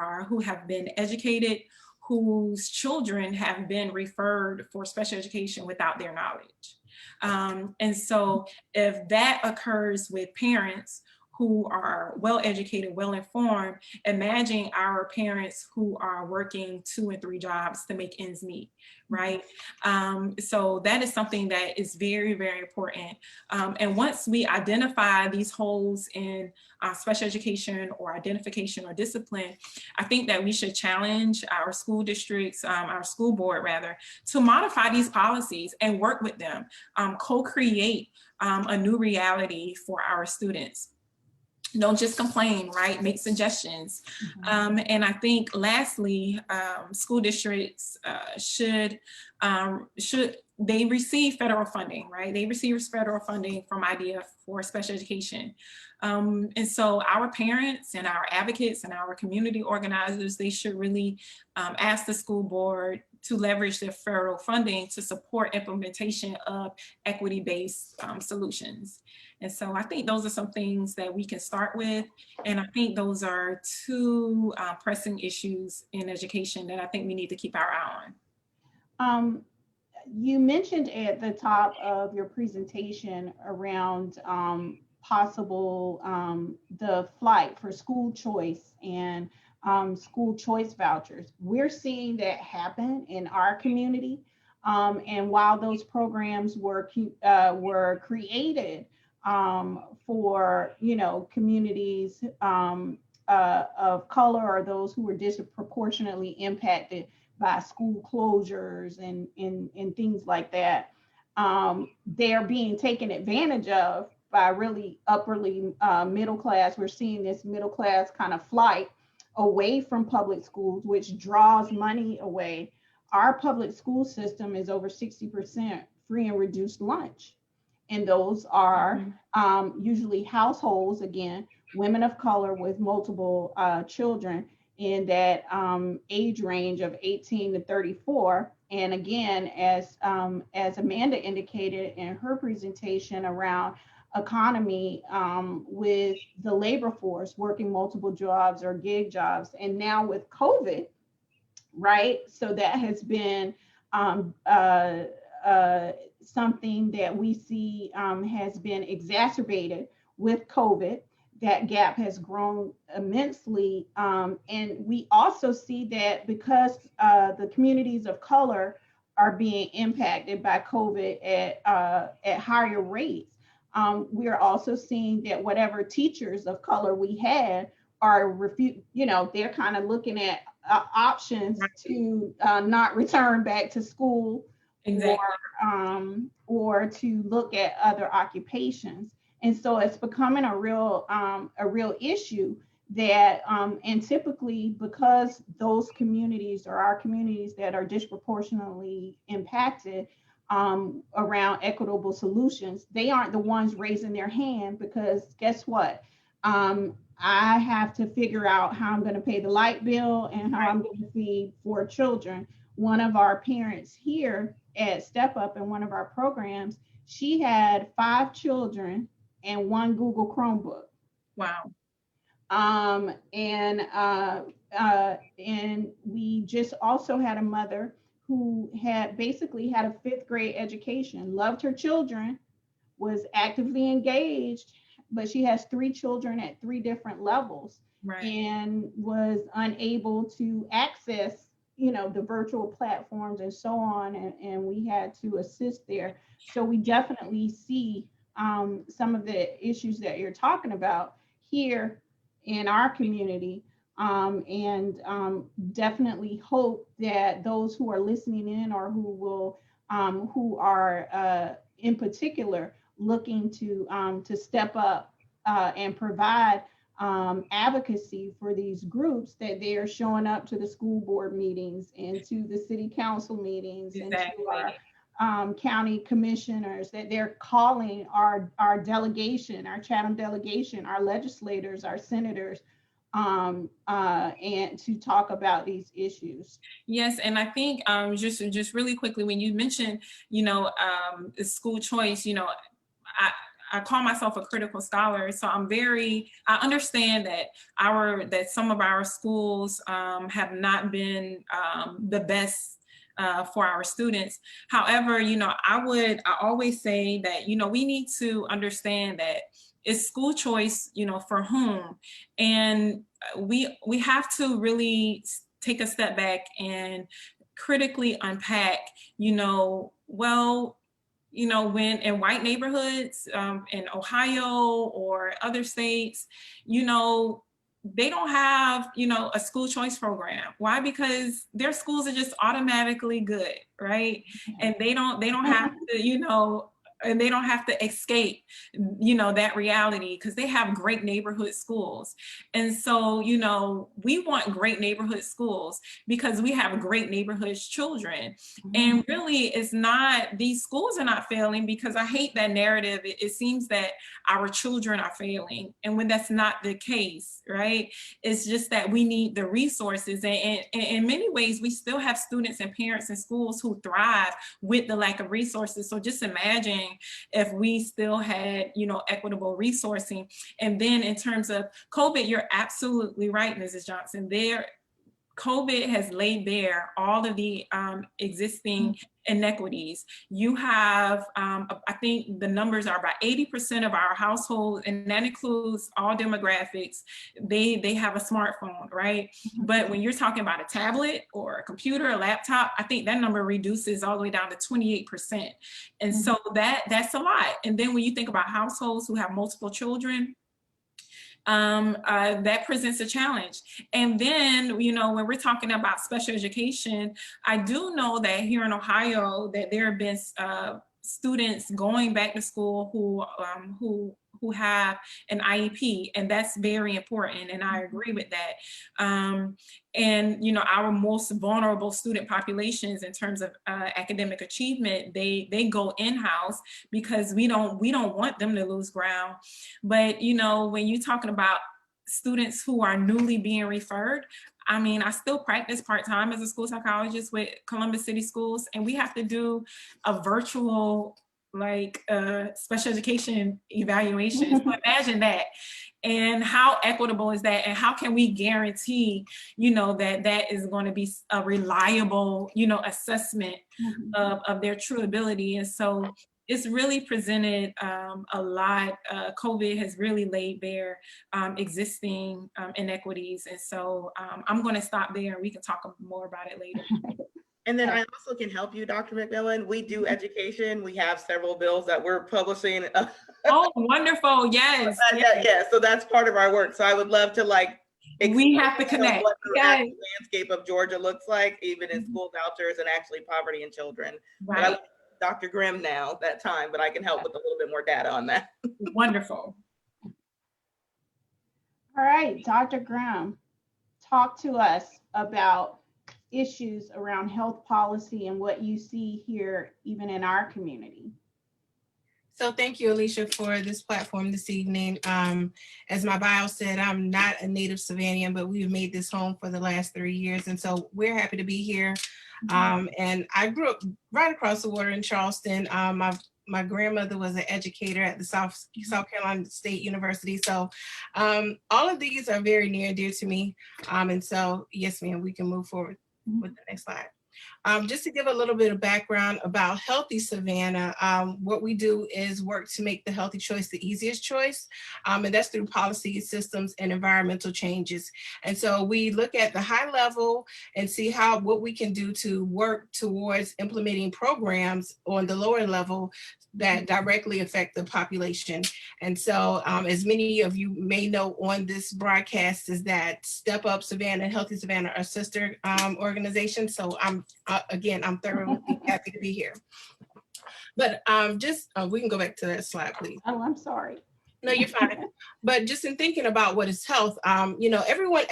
have been educated, whose children have been referred for special education without their knowledge. And so if that occurs with parents who are well-educated, well-informed, imagine our parents who are working 2 and 3 jobs to make ends meet, right? So that is something that is very, very important. And once we identify these holes in special education or identification or discipline, I think that we should challenge our school districts, our school board rather, to modify these policies and work with them, co-create a new reality for our students. Don't just complain, right? Make suggestions. And I think lastly, school districts should they receive federal funding, right? They receive federal funding from IDEA for special education. And so our parents and our advocates and our community organizers, they should really ask the school board to leverage their federal funding to support implementation of equity-based solutions. And so I think those are some things that we can start with. And I think those are 2 pressing issues in education that I think we need to keep our eye on. You mentioned at the top of your presentation around possible the flight for school choice and school choice vouchers. We're seeing that happen in our community. And while those programs were created for, you know, communities of color or those who were disproportionately impacted by school closures and things like that, they're being taken advantage of by really upperly middle class. We're seeing this middle class kind of flight away from public schools, which draws money away. Our public school system is over 60% free and reduced lunch. And those are usually households, again, women of color with multiple children in that age range of 18 to 34. And again, as Amanda indicated in her presentation around economy with the labor force working multiple jobs or gig jobs, and now with COVID, right? So that has been something that we see has been exacerbated with COVID. That gap has grown immensely. And we also see that because the communities of color are being impacted by COVID at higher rates, we are also seeing that whatever teachers of color we had are they're kind of looking at options to not return back to school. Exactly. Or to look at other occupations. And so it's becoming a real issue that, and typically because those communities are our communities that are disproportionately impacted around equitable solutions, they aren't the ones raising their hand, because guess what? I have to figure out how I'm going to pay the light bill and how I'm going to feed 4 children. One of our parents here at Step Up in one of our programs, she had 5 children and 1 Google Chromebook. Wow. And we just also had a mother who had basically had a 5th grade education, loved her children, was actively engaged, but she has 3 children at 3 different levels, and was unable to access, the virtual platforms and so on. And we had to assist there. So we definitely see some of the issues that you're talking about here in our community, and definitely hope that those who are listening in or who are in particular looking to step up and provide advocacy for these groups, that they are showing up to the school board meetings and to the city council meetings. Exactly. And to our county commissioners, that they're calling our delegation, our Chatham delegation, our legislators, our senators, and to talk about these issues. Yes, and I think just really quickly, when you mentioned, school choice, I call myself a critical scholar, so I understand that some of our schools have not been the best for our students. However, I always say that, we need to understand that is school choice, you know, for whom? And we have to really take a step back and critically unpack, you know, well, you know, when in white neighborhoods in Ohio or other states, you know, they don't have, you know, a school choice program. Why? Because their schools are just automatically good, right? And they don't have to, you know, and they don't have to escape, you know, that reality, because they have great neighborhood schools. And so, you know, we want great neighborhood schools because we have great neighborhood children. And really, it's not, these schools are not failing, because I hate that narrative. It seems that our children are failing. And when that's not the case, right? It's just that we need the resources. And in many ways, we still have students and parents in schools who thrive with the lack of resources. So just imagine if we still had, you know, equitable resourcing. And then in terms of COVID, you're absolutely right, Mrs. Johnson. COVID has laid bare all of the existing inequities. You have, I think the numbers are about 80% of our households, and that includes all demographics, they have a smartphone, right? But when you're talking about a tablet or a computer, a laptop, I think that number reduces all the way down to 28%. And so that's a lot. And then when you think about households who have multiple children, that presents a challenge. And then, you know, when we're talking about special education, I do know that here in Ohio that there have been students going back to school who have an IEP, and that's very important, and I agree with that. And you know, our most vulnerable student populations in terms of academic achievement, they go in-house because we don't want them to lose ground. But you know, when you're talking about students who are newly being referred, I mean, I still practice part-time as a school psychologist with Columbus City Schools, and we have to do a virtual special education evaluation. So imagine that. And how equitable is that? And how can we guarantee, you know, that is going to be a reliable, you know, assessment of their true ability? And so it's really presented a lot. COVID has really laid bare existing inequities. And so I'm going to stop there and we can talk more about it later. And then I also can help you, Dr. McMillan. We do education. We have several bills that we're publishing. Oh, wonderful. Yes. Yeah, so that's part of our work. So I would love to we have to connect. What the landscape of Georgia looks like, even in school vouchers and actually poverty in children. Right. Dr. Grimm now that time, but I can help with a little bit more data on that. Wonderful. All right, Dr. Grimm, talk to us about issues around health policy and what you see here, even in our community. So thank you, Alicia, for this platform this evening. As my bio said, I'm not a native Savannah, but we've made this home for the last 3 years. And so we're happy to be here. And I grew up right across the water in Charleston. My grandmother was an educator at the South Carolina State University. So all of these are very near and dear to me. And so, yes, ma'am, we can move forward with the next slide. Just to give a little bit of background about Healthy Savannah, what we do is work to make the healthy choice the easiest choice, and that's through policy, systems, and environmental changes. And so we look at the high level and see what we can do to work towards implementing programs on the lower level that directly affect the population. And so as many of you may know on this broadcast is that Step Up Savannah and Healthy Savannah are sister organizations. So I'm thoroughly happy to be here. But we can go back to that slide, please. Oh, I'm sorry. No, you're fine. But just in thinking about what is health, you know, everyone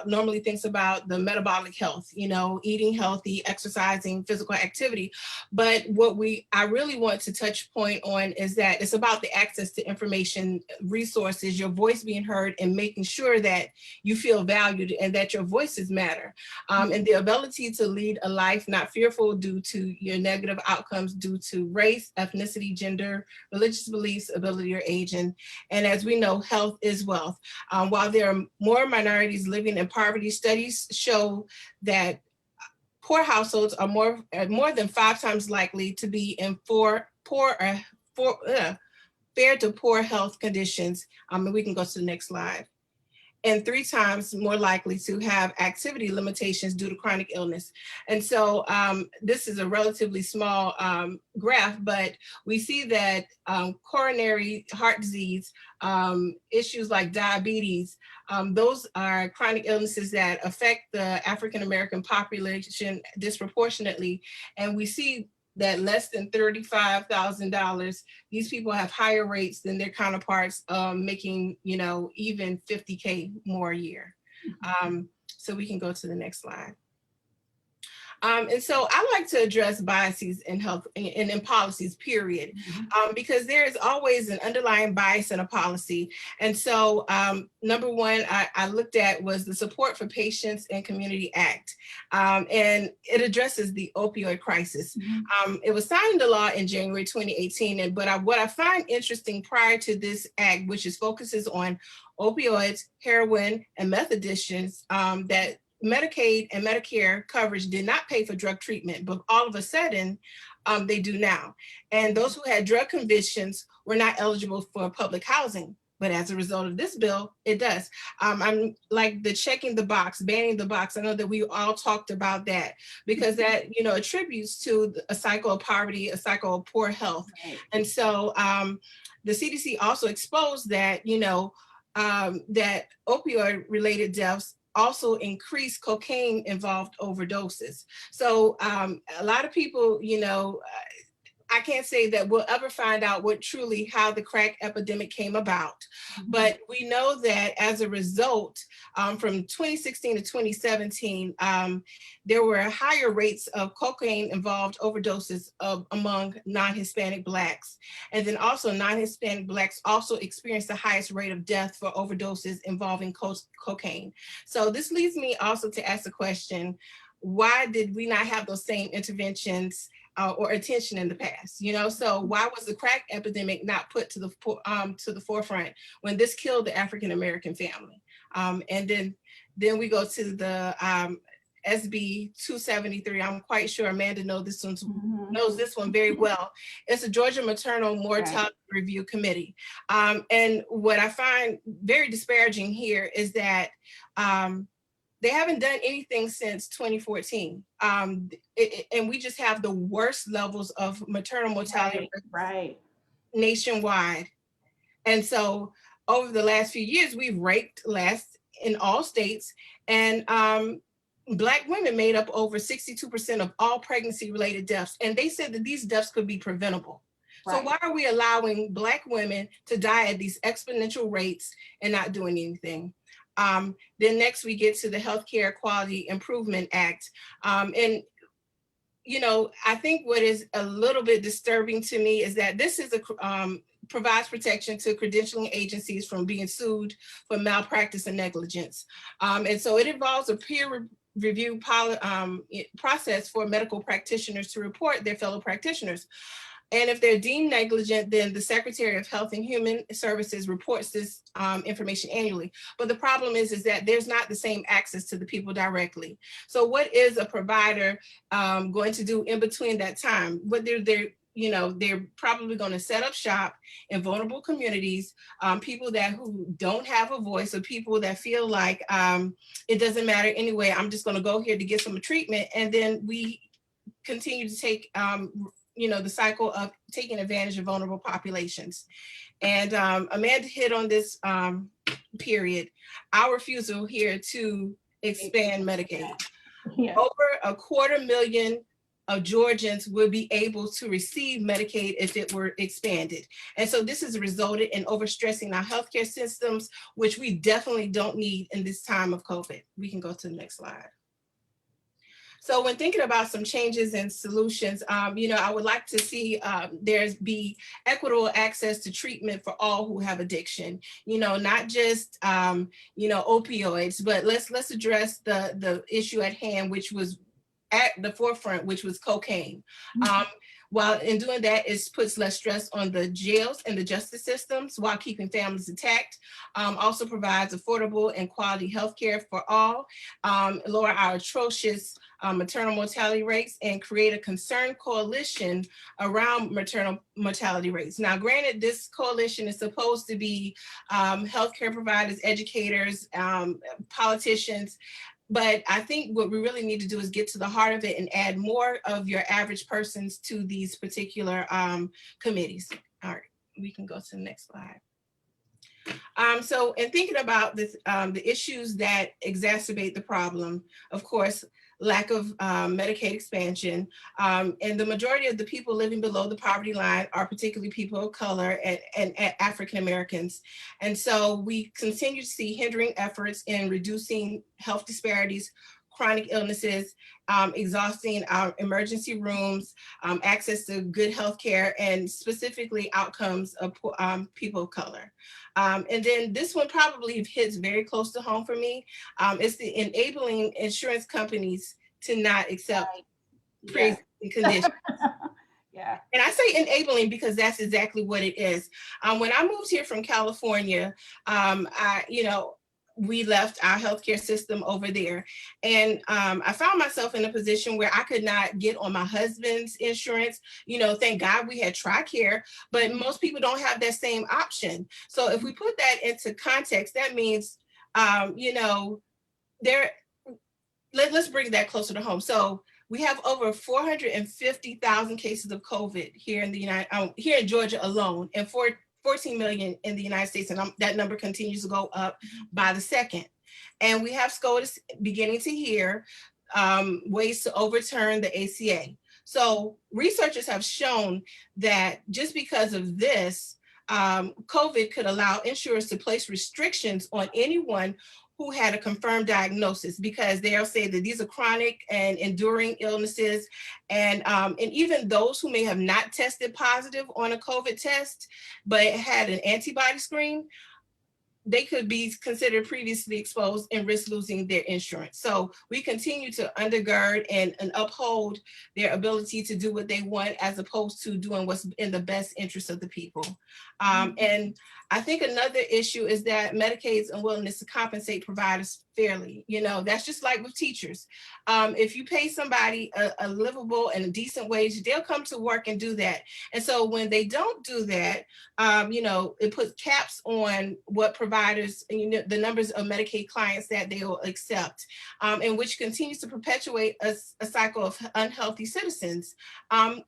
normally thinks about the metabolic health, you know, eating healthy, exercising, physical activity. But what I really want to touch point on is that it's about the access to information, resources, your voice being heard, and making sure that you feel valued and that your voices matter. And the ability to lead a life not fearful due to your negative outcomes due to race, ethnicity, gender, religious beliefs, ability, or age. And as we know, health is wealth. While there are more minorities living in poverty, studies show that poor households are more than 5 times likely to be in fair to poor health conditions, and we can go to the next slide, and 3 times more likely to have activity limitations due to chronic illness. And so this is a relatively small graph, but we see that coronary heart disease, issues like diabetes, those are chronic illnesses that affect the African-American population disproportionately. And we see that less than $35,000, these people have higher rates than their counterparts making, even 50K more a year. So we can go to the next slide. And so I like to address biases in health and in policies, period, because there is always an underlying bias in a policy. And so number one, I looked at was the Support for Patients and Community Act, and it addresses the opioid crisis. It was signed into law in January 2018, but what I find interesting prior to this act, which focuses on opioids, heroin, and meth addictions, that Medicaid and Medicare coverage did not pay for drug treatment, but all of a sudden they do now. And those who had drug convictions were not eligible for public housing. But as a result of this bill, it does. I'm like the checking the box, banning the box. I know that we all talked about that because that, attributes to a cycle of poverty, a cycle of poor health. Right. And so the CDC also exposed that, that opioid related deaths also increase cocaine involved overdoses. So a lot of people, I can't say that we'll ever find out how the crack epidemic came about, but we know that as a result, from 2016 to 2017, there were higher rates of cocaine involved overdoses among non-Hispanic Blacks. And then also non-Hispanic Blacks also experienced the highest rate of death for overdoses involving cocaine. So this leads me also to ask the question, why did we not have those same interventions or attention in the past? So why was the crack epidemic not put to the forefront when this killed the African-American family? And then we go to the SB 273. I'm quite sure Amanda knows this one very well. It's a Georgia Maternal Mortality Review Committee. And what I find very disparaging here is that they haven't done anything since 2014. And we just have the worst levels of maternal mortality nationwide. And so over the last few years, we've ranked last in all states, and Black women made up over 62% of all pregnancy-related deaths. And they said that these deaths could be preventable. Right. So why are we allowing Black women to die at these exponential rates and not doing anything? Then next we get to the Healthcare Quality Improvement Act. And, I think what is a little bit disturbing to me is that this is provides protection to credentialing agencies from being sued for malpractice and negligence. And so it involves a peer review process for medical practitioners to report their fellow practitioners. And if they're deemed negligent, then the Secretary of Health and Human Services reports this information annually. But the problem is that there's not the same access to the people directly. So what is a provider going to do in between that time? What they're probably going to set up shop in vulnerable communities, people who don't have a voice, or people that feel like it doesn't matter anyway, I'm just going to go here to get some treatment. And then we continue to take the cycle of taking advantage of vulnerable populations. And Amanda hit on this period, our refusal here to expand Medicaid. Yeah. Over 250,000 of Georgians would be able to receive Medicaid if it were expanded. And so this has resulted in overstressing our healthcare systems, which we definitely don't need in this time of COVID. We can go to the next slide. So when thinking about some changes and solutions, I would like to see there's be equitable access to treatment for all who have addiction, not just, opioids, but let's address the issue at hand, which was at the forefront, which was cocaine. While in doing that, it puts less stress on the jails and the justice systems while keeping families intact. Also provides affordable and quality health care for all, lower our atrocious maternal mortality rates, and create a concerned coalition around maternal mortality rates. Now, granted, this coalition is supposed to be healthcare providers, educators, politicians, but I think what we really need to do is get to the heart of it and add more of your average persons to these particular committees. All right, we can go to the next slide. So in thinking about this, the issues that exacerbate the problem, of course, lack of Medicaid expansion, and the majority of the people living below the poverty line are particularly people of color and African Americans. And so we continue to see hindering efforts in reducing health disparities, chronic illnesses, exhausting our emergency rooms, access to good health care, and specifically outcomes of people of color. And then this one probably hits very close to home for me. It's the enabling insurance companies to not accept pre-existing conditions. Yeah. And I say enabling because that's exactly what it is. When I moved here from California, we left our healthcare system over there. And I found myself in a position where I could not get on my husband's insurance. Thank God we had TRICARE, but most people don't have that same option. So if we put that into context, that means, let's bring that closer to home. So we have over 450,000 cases of COVID here in here in Georgia alone, and 14 million in the United States, and that number continues to go up by the second. And we have SCOTUS beginning to hear ways to overturn the ACA. So researchers have shown that just because of this, COVID could allow insurers to place restrictions on anyone who had a confirmed diagnosis, because they'll say that these are chronic and enduring illnesses. And even those who may have not tested positive on a COVID test, but had an antibody screen, they could be considered previously exposed and risk losing their insurance. So we continue to undergird and uphold their ability to do what they want, as opposed to doing what's in the best interest of the people. And I think another issue is that Medicaid's unwillingness to compensate providers fairly. That's just like with teachers. If you pay somebody a livable and a decent wage, they'll come to work and do that. And so when they don't do that, it puts caps on what providers, the numbers of Medicaid clients that they will accept, and which continues to perpetuate a cycle of unhealthy citizens,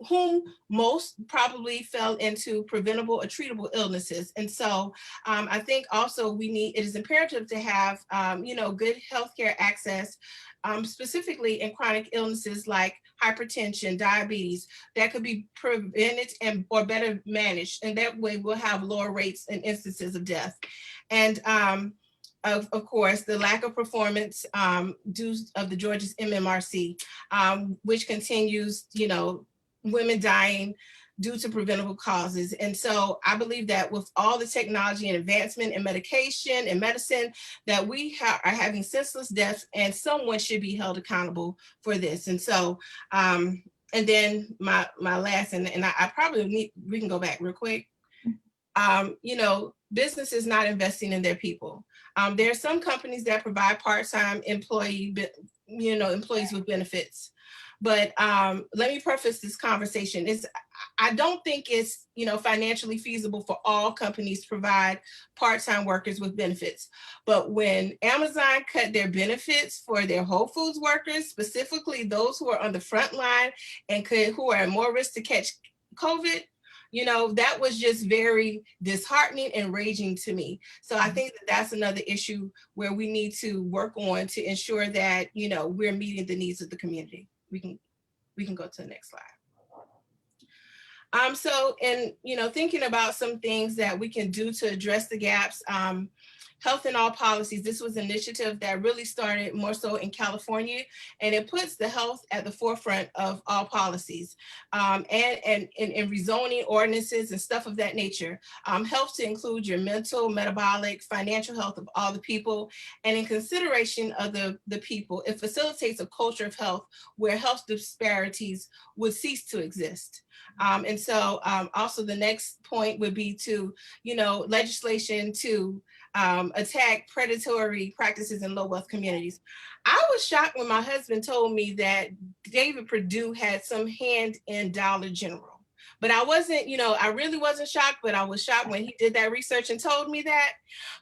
whom most probably fell into preventable or treatable illnesses. And so I think also it is imperative to have, good healthcare access, specifically in chronic illnesses like hypertension, diabetes, that could be prevented or better managed. And that way we'll have lower rates and instances of death. And of course, the lack of performance due of the Georgia's MMRC, which continues, women dying due to preventable causes. And so I believe that with all the technology and advancement in medication and medicine, that we are having senseless deaths, and someone should be held accountable for this. And so, and then my last, and I probably need, we can go back real quick. Business is not investing in their people. There are some companies that provide part-time employees with benefits. But let me preface this conversation. I don't think it's financially feasible for all companies to provide part-time workers with benefits. But when Amazon cut their benefits for their Whole Foods workers, specifically those who are on the front line and who are at more risk to catch COVID, that was just very disheartening and enraging to me. So I think that that's another issue where we need to work on to ensure that, we're meeting the needs of the community. We can go to the next slide. So in, thinking about some things that we can do to address the gaps, Health in All Policies, this was an initiative that really started more so in California, and it puts the health at the forefront of all policies, and rezoning ordinances and stuff of that nature. Helps to include your mental, metabolic, financial health of all the people, and in consideration of the people, it facilitates a culture of health where health disparities would cease to exist. And so also the next point would be to, legislation to attack predatory practices in low wealth communities. I was shocked when my husband told me that David Perdue had some hand in Dollar General. But I wasn't, I really wasn't shocked, but I was shocked when he did that research and told me that.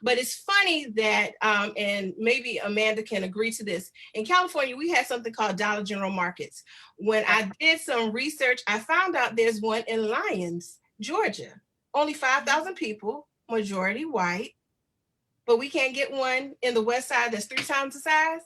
But it's funny that, and maybe Amanda can agree to this, in California, we had something called Dollar General markets. When I did some research, I found out there's one in Lyons, Georgia. Only 5,000 people, majority white, but we can't get one in the West Side that's 3 times the size.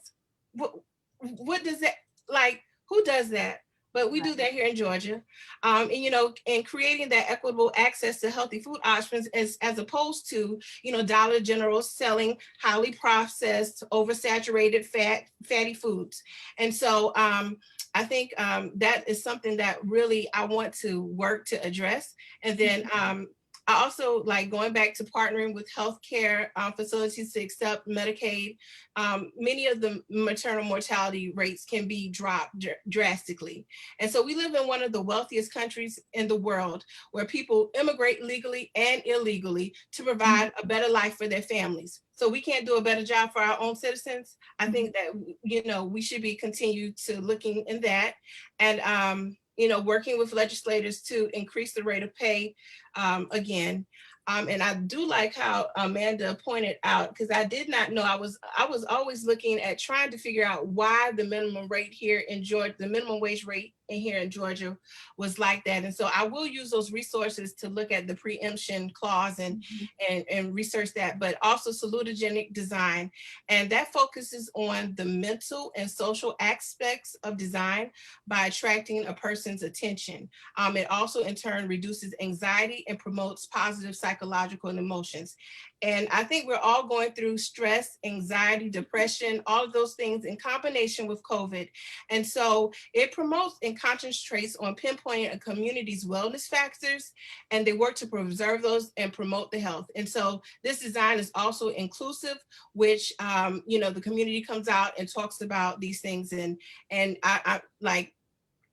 What does that, like, who does that? But we do that here in Georgia. And creating that equitable access to healthy food options as opposed to, Dollar General selling highly processed, oversaturated fatty foods. And so I think that is something that really I want to work to address. And then I also like going back to partnering with healthcare facilities to accept Medicaid. Many of the maternal mortality rates can be dropped drastically. And so we live in one of the wealthiest countries in the world where people immigrate legally and illegally to provide a better life for their families. So we can't do a better job for our own citizens. I think that, we should be continued to looking in that and, working with legislators to increase the rate of pay again. And I do like how Amanda pointed out, because I did not know, I was always looking at trying to figure out why the minimum rate here in Georgia, the minimum wage rate here in Georgia was like that. And so I will use those resources to look at the preemption clause and research that, but also salutogenic design. And that focuses on the mental and social aspects of design by attracting a person's attention. It also in turn reduces anxiety and promotes positive psychological and emotions. And I think we're all going through stress, anxiety, depression, all of those things in combination with COVID. And so it promotes and concentrates on pinpointing a community's wellness factors, and they work to preserve those and promote the health. And so this design is also inclusive, which, the community comes out and talks about these things. And I like,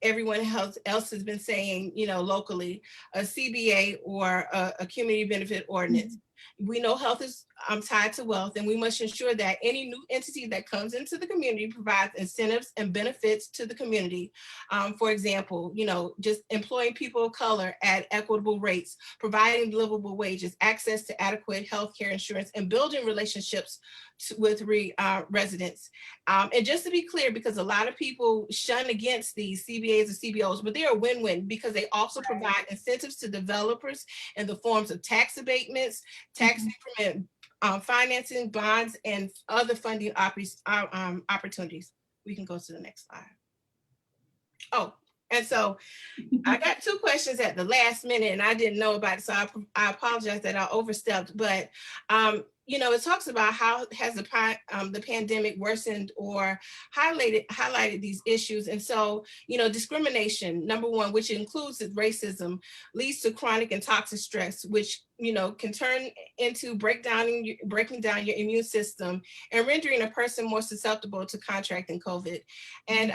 everyone else has been saying, locally, a CBA or a community benefit ordinance. We know health is tied to wealth, and we must ensure that any new entity that comes into the community provides incentives and benefits to the community. For example, just employing people of color at equitable rates, providing livable wages, access to adequate healthcare insurance, and building relationships with residents. And just to be clear, because a lot of people shun against these CBAs or CBOs, but they are win-win because they also provide incentives to developers in the forms of tax abatements, tax increment financing, bonds, and other funding opportunities. We can go to the next slide. Oh, and so I got 2 questions at the last minute and I didn't know about it. So I apologize that I overstepped, but it talks about how has the pandemic worsened or highlighted these issues. And so, discrimination, number one, which includes racism, leads to chronic and toxic stress, which, can turn into breaking down your immune system and rendering a person more susceptible to contracting COVID. And,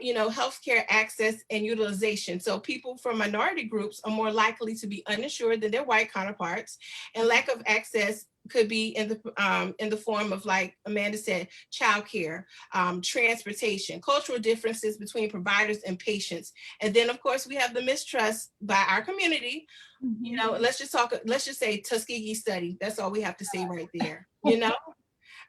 healthcare access and utilization. So people from minority groups are more likely to be uninsured than their white counterparts, and lack of access could be in the form of, like Amanda said, childcare, transportation, cultural differences between providers and patients. And then of course we have the mistrust by our community. Let's just say Tuskegee study. That's all we have to say right there,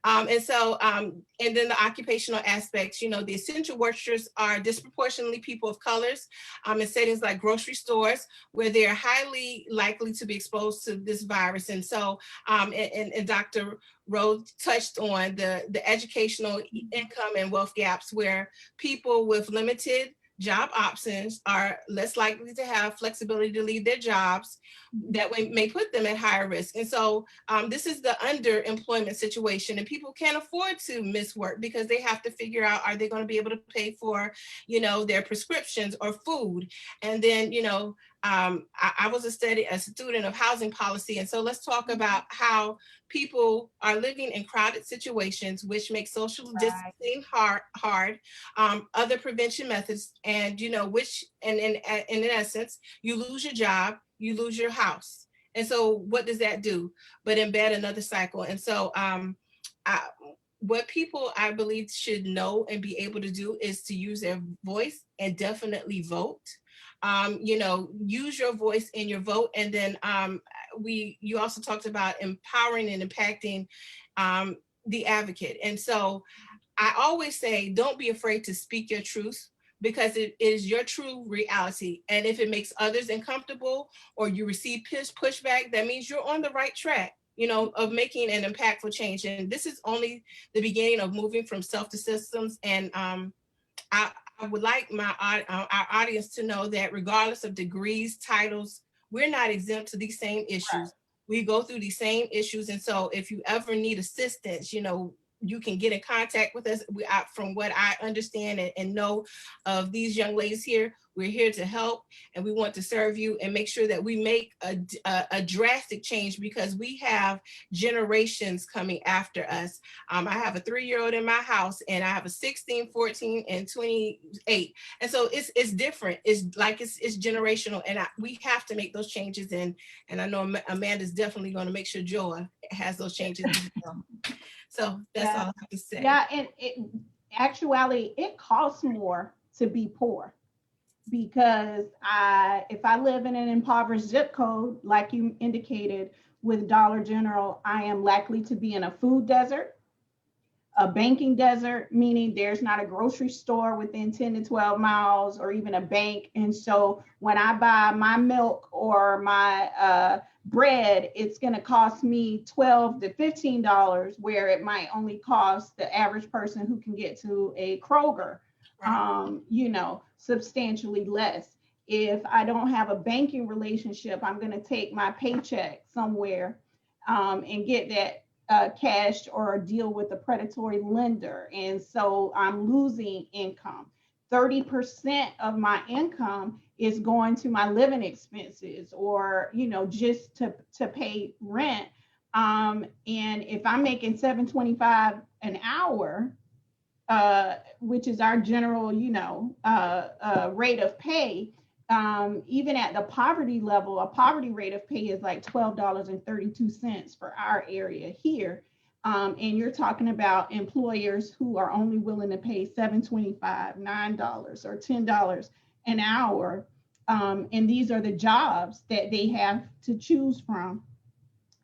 And so, and then the occupational aspects, the essential workers are disproportionately people of colors in settings like grocery stores, where they're highly likely to be exposed to this virus. And so, and Dr. Rhodes touched on the educational income and wealth gaps, where people with limited job options are less likely to have flexibility to leave their jobs that may put them at higher risk. And so this is the underemployment situation, and people can't afford to miss work because they have to figure out, are they going to be able to pay for, their prescriptions or food? And then, I was a student of housing policy. And so let's talk about how people are living in crowded situations, which make social distancing hard, other prevention methods, and, which, and in essence, you lose your job, you lose your house. And so what does that do but embed another cycle? And so what people, I believe, should know and be able to do is to use their voice and definitely vote. Use your voice in your vote. And then you also talked about empowering and impacting the advocate. And so I always say, don't be afraid to speak your truth, because it is your true reality. And if it makes others uncomfortable or you receive pushback, that means you're on the right track, of making an impactful change. And this is only the beginning of moving from self to systems. And I would like our audience to know that regardless of degrees, titles, we're not exempt to these same issues. Right. We go through these same issues. And so if you ever need assistance, you can get in contact with us. From what I understand and know of these young ladies here, we're here to help, and we want to serve you and make sure that we make a drastic change, because we have generations coming after us. I have a 3-year-old in my house, and I have a 16, 14, and 28. And so it's different. It's like it's generational, and we have to make those changes. And I know Amanda's definitely going to make sure Joy has those changes as well. So that's all I have to say. Yeah, and actually, it costs more to be poor, because if I live in an impoverished zip code, like you indicated with Dollar General, I am likely to be in a food desert, a banking desert, meaning there's not a grocery store within 10 to 12 miles or even a bank. And so when I buy my milk or my bread, it's going to cost me $12 to $15, where it might only cost the average person who can get to a Kroger, substantially less. If I don't have a banking relationship, I'm going to take my paycheck somewhere and get that cashed or deal with a predatory lender. And so I'm losing income. 30% of my income is going to my living expenses, or, just to pay rent. And if I'm making $7.25 an hour, which is our general, rate of pay, even at the poverty level, a poverty rate of pay is like $12.32 for our area here. And you're talking about employers who are only willing to pay $7.25, $9, or $10 an hour. And these are the jobs that they have to choose from.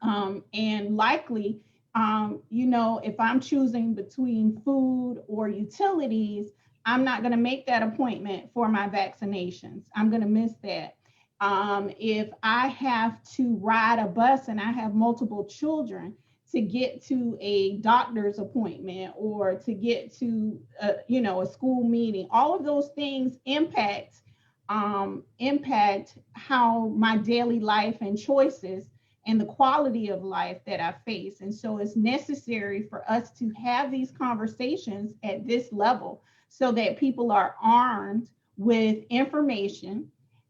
And likely, if I'm choosing between food or utilities, I'm not going to make that appointment for my vaccinations. I'm going to miss that. If I have to ride a bus and I have multiple children to get to a doctor's appointment or to get to, a school meeting, all of those things impact how my daily life and choices and the quality of life that I face. And so it's necessary for us to have these conversations at this level so that people are armed with information,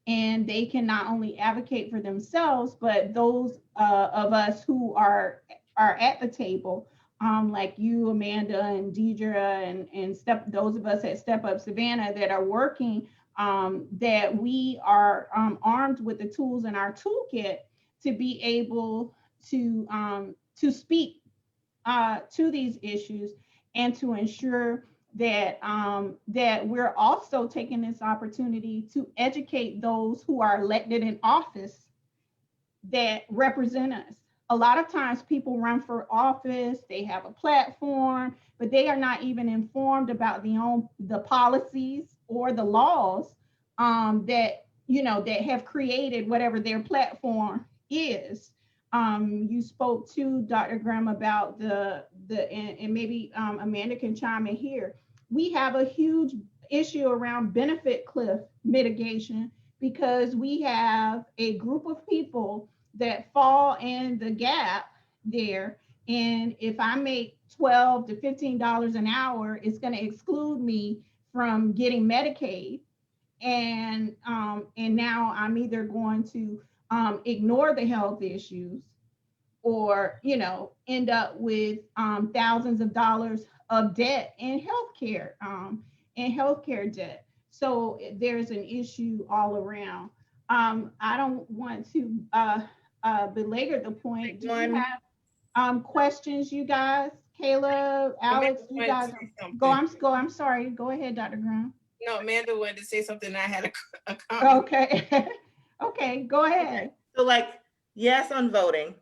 and they can not only advocate for themselves, but those of us who are at the table, like you, Amanda, and Deidre, and those of us at Step Up Savannah that are working, that we are armed with the tools in our toolkit to be able to speak to these issues, and to ensure that that we're also taking this opportunity to educate those who are elected in office that represent us. A lot of times people run for office, they have a platform, but they are not even informed about the policies or the laws that have created whatever their platform is. You spoke to Dr. Graham about and maybe Amanda can chime in here. We have a huge issue around benefit cliff mitigation, because we have a group of people that fall in the gap there. And if I make $12 to $15 an hour, it's going to exclude me from getting Medicaid. And now I'm either going to ignore the health issues, or end up with thousands of dollars of debt in healthcare debt. So there's an issue all around. I don't want to belabor the point. Do you have questions, you guys? Caleb, Alex, you guys go. I'm sorry. Go ahead, Dr. Graham. No, Amanda wanted to say something. I had a comment. Okay. Okay, go ahead. Okay. So like, yes on voting.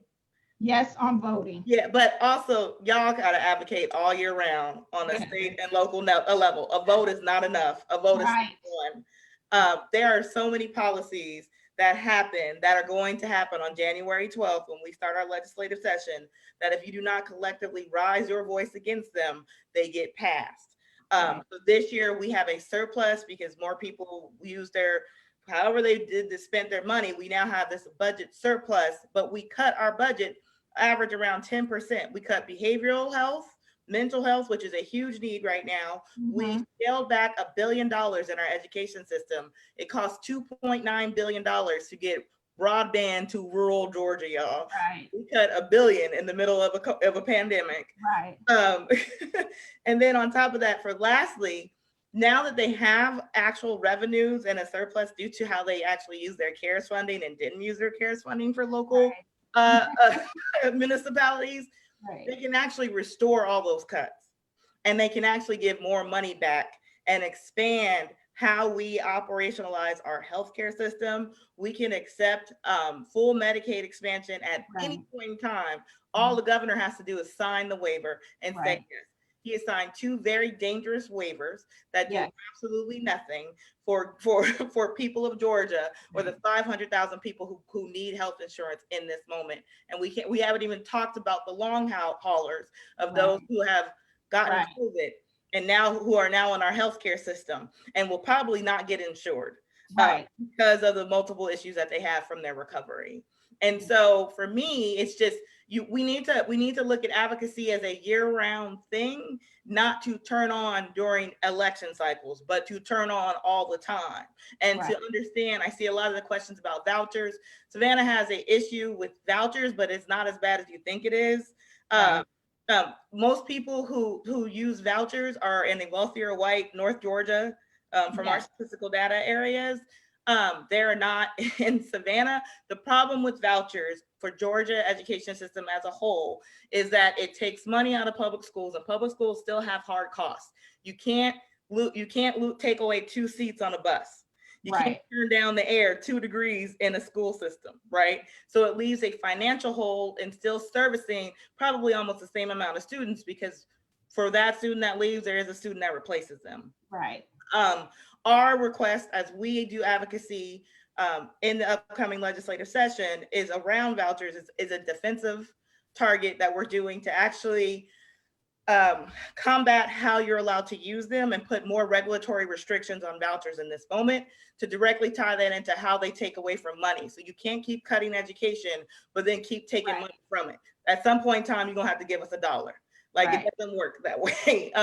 Yes on voting. Yeah, but also y'all gotta advocate all year round on a state and local level. A vote is not enough. A vote is one. There are so many policies that are going to happen on January 12th when we start our legislative session, that if you do not collectively rise your voice against them, they get passed. So this year we have a surplus because more people use however they spent their money. We now have this budget surplus, but we cut our budget average around 10%. We cut behavioral health, mental health, which is a huge need right now. We scaled back $1 billion in our education system. It costs $2.9 billion to get broadband to rural Georgia, y'all. We cut $1 billion in the middle of a pandemic. And then on top of that, lastly, now that they have actual revenues and a surplus due to how they actually use their CARES funding and didn't use their CARES funding for local municipalities, they can actually restore all those cuts, and they can actually give more money back and expand how we operationalize our healthcare system. We can accept full Medicaid expansion at any point in time. All the governor has to do is sign the waiver and say yes. He has signed 2 very dangerous waivers that do absolutely nothing for people of Georgia, or the 500,000 people who need health insurance in this moment. And we haven't even talked about the long haulers of those who have gotten COVID and who are now in our healthcare system and will probably not get insured because of the multiple issues that they have from their recovery. And so for me, it's just, we need to look at advocacy as a year-round thing, not to turn on during election cycles, but to turn on all the time. And to understand, I see a lot of the questions about vouchers. Savannah has an issue with vouchers, but it's not as bad as you think it is. Most people who use vouchers are in a wealthier white North Georgia, from our statistical data areas. They're not in Savannah. The problem with vouchers for Georgia education system as a whole is that it takes money out of public schools, and public schools still have hard costs. You can't take away 2 seats on a bus. You can't turn down the air 2 degrees in a school system, right? So it leaves a financial hole and still servicing probably almost the same amount of students, because for that student that leaves, there is a student that replaces them. Our request as we do advocacy in the upcoming legislative session is around vouchers, is a defensive target that we're doing to actually combat how you're allowed to use them and put more regulatory restrictions on vouchers in this moment, to directly tie that into how they take away from money. So you can't keep cutting education, but then keep taking money from it. At some point in time, you're gonna have to give us $1. Like it doesn't work that way.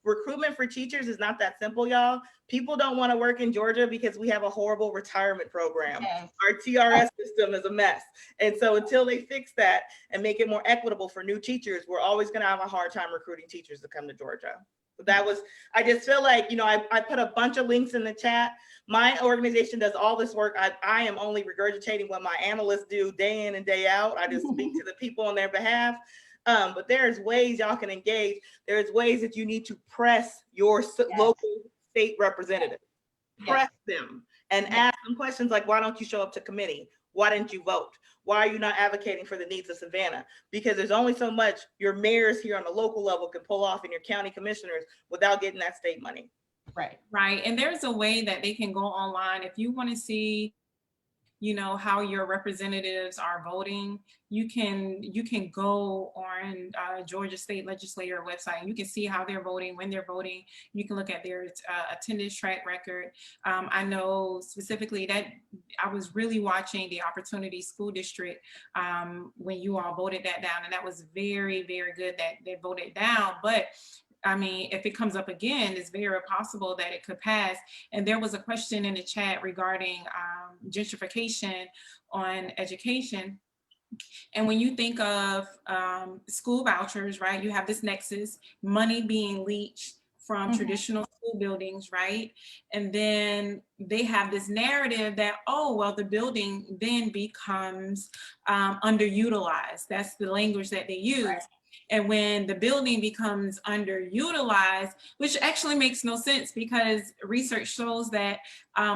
Recruitment for teachers is not that simple, y'all. People don't want to work in Georgia because we have a horrible retirement program. Our TRS system is a mess. And so until they fix that and make it more equitable for new teachers, we're always going to have a hard time recruiting teachers to come to Georgia. So I just feel like, I put a bunch of links in the chat. My organization does all this work. I am only regurgitating what my analysts do day in and day out. I just speak to the people on their behalf. But there's ways y'all can engage. There's ways that you need to press your local state representative. Press them and ask them questions like, why don't you show up to committee? Why didn't you vote? Why are you not advocating for the needs of Savannah? Because there's only so much your mayors here on the local level can pull off and your county commissioners without getting that state money. Right. And there's a way that they can go online if you want to see you know, how your representatives are voting, you can go on Georgia State Legislature website, and you can see how they're voting, when they're voting. You can look at their attendance track record. I know specifically that I was really watching the Opportunity School District when you all voted that down, and that was very, very good that they voted down. But I mean, if it comes up again, it's very possible that it could pass. And there was a question in the chat regarding gentrification on education. And when you think of school vouchers, right, you have this nexus, money being leached from traditional school buildings, right? And then they have this narrative that, oh, well, the building then becomes underutilized. That's the language that they use. Right. And when the building becomes underutilized, which actually makes no sense, because research shows that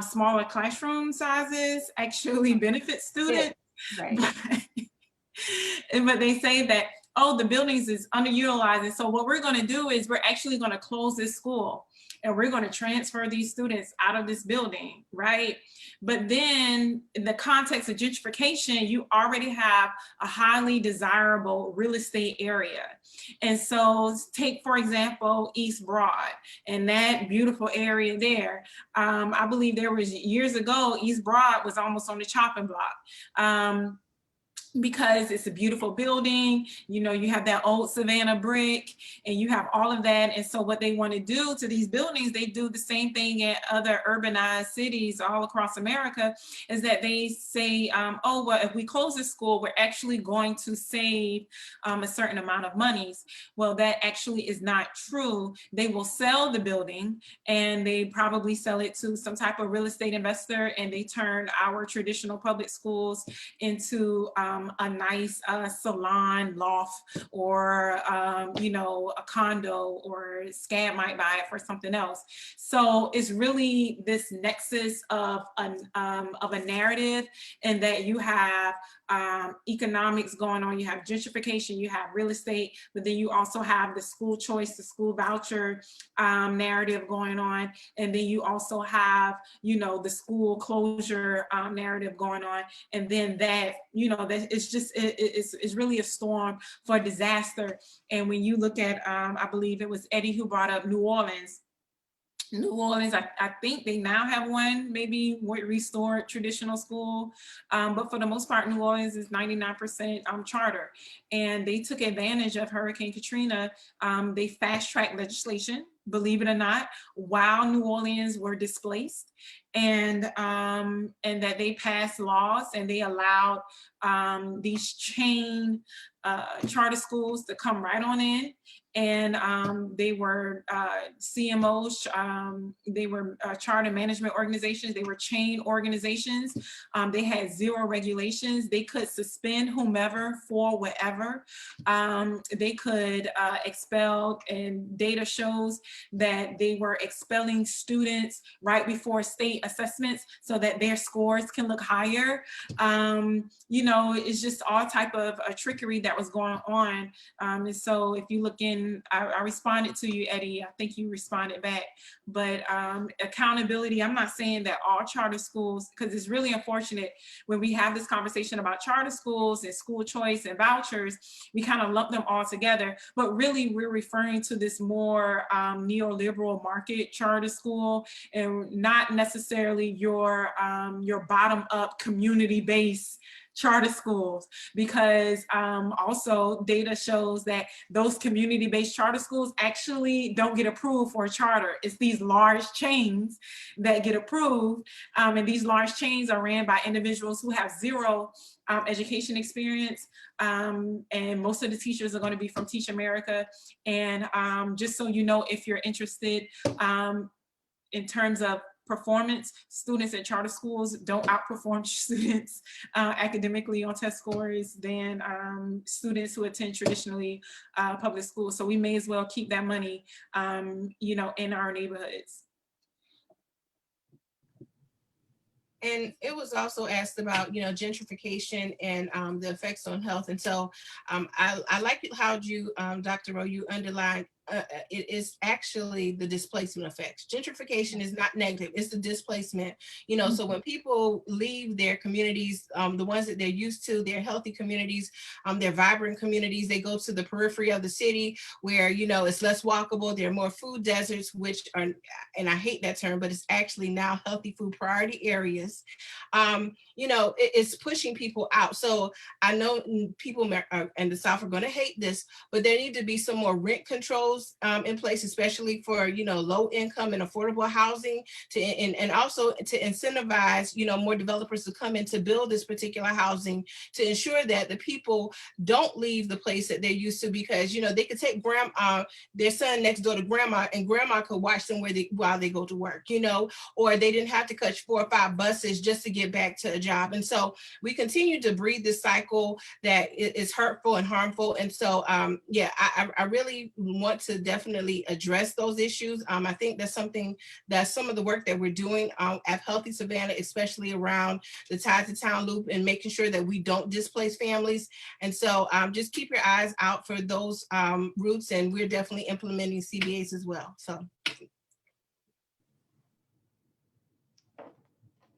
smaller classroom sizes actually benefit students. Yeah. Right. But they say that, oh, the buildings is underutilized. And so what we're going to do is we're actually going to close this school and we're going to transfer these students out of this building, right? But then in the context of gentrification, you already have a highly desirable real estate area. And so take, for example, East Broad and that beautiful area there. I believe there was years ago, East Broad was almost on the chopping block. Because it's a beautiful building, you know, you have that old Savannah brick and you have all of that. And so what they want to do to these buildings, they do the same thing at other urbanized cities all across America, is that they say, oh, well, if we close this school, we're actually going to save a certain amount of monies. Well, that actually is not true. They will sell the building and they probably sell it to some type of real estate investor, and they turn our traditional public schools into a nice salon loft, or you know, a condo, or SCAD might buy it for something else. So it's really this nexus of a narrative, and that you have economics going on, you have gentrification, you have real estate, but then you also have the school choice, the school voucher narrative going on, and then you also have, you know, the school closure narrative going on, and then that, you know, that it's just it's really a storm for disaster. And when you look at I believe it was Eddie who brought up New Orleans, I think they now have one, maybe restored traditional school. But for the most part, New Orleans is 99% charter. And they took advantage of Hurricane Katrina. They fast-tracked legislation, believe it or not, while New Orleans were displaced. And that they passed laws and they allowed these chain charter schools to come right on in. And they were CMOs, they were charter management organizations, they were chain organizations. They had zero regulations. They could suspend whomever for whatever. They could expel, and data shows that they were expelling students right before state assessments so that their scores can look higher. You know, it's just all type of trickery that was going on. And so if you look in, I responded to you, Eddie. I think you responded back. But accountability, I'm not saying that all charter schools, because it's really unfortunate when we have this conversation about charter schools and school choice and vouchers, we kind of lump them all together. But really, we're referring to this more neoliberal market charter school, and not necessarily your bottom-up community-based charter schools, because also data shows that those community-based charter schools actually don't get approved for a charter. It's these large chains that get approved, and these large chains are ran by individuals who have zero education experience, and most of the teachers are going to be from Teach America. And just so you know, if you're interested in terms of performance, students at charter schools don't outperform students academically on test scores than students who attend traditionally public schools. So we may as well keep that money, you know, in our neighborhoods. And it was also asked about, you know, gentrification and the effects on health. And so I like how you, Dr. Rowe, you it is actually the displacement effects. Gentrification is not negative, it's the displacement. You know, so when people leave their communities, the ones that they're used to, their healthy communities, their vibrant communities, they go to the periphery of the city where, you know, it's less walkable. There are more food deserts, which are, and I hate that term, but it's actually now healthy food priority areas. You know, it's pushing people out. So I know people in the South are going to hate this, but there need to be some more rent controls in place, especially for, you know, low income and affordable housing, and also to incentivize, you know, more developers to come in to build this particular housing, to ensure that the people don't leave the place that they're used to, because, you know, they could take their son next door to grandma, and grandma could watch them while they go to work, you know, or they didn't have to catch 4 or 5 buses just to get back to a job. And so we continue to breed this cycle that is hurtful and harmful. And so, yeah, I really want to definitely address those issues. I think that's something that some of the work that we're doing at Healthy Savannah, especially around the Tide to Town loop and making sure that we don't displace families. And so just keep your eyes out for those routes, and we're definitely implementing CBAs as well. So.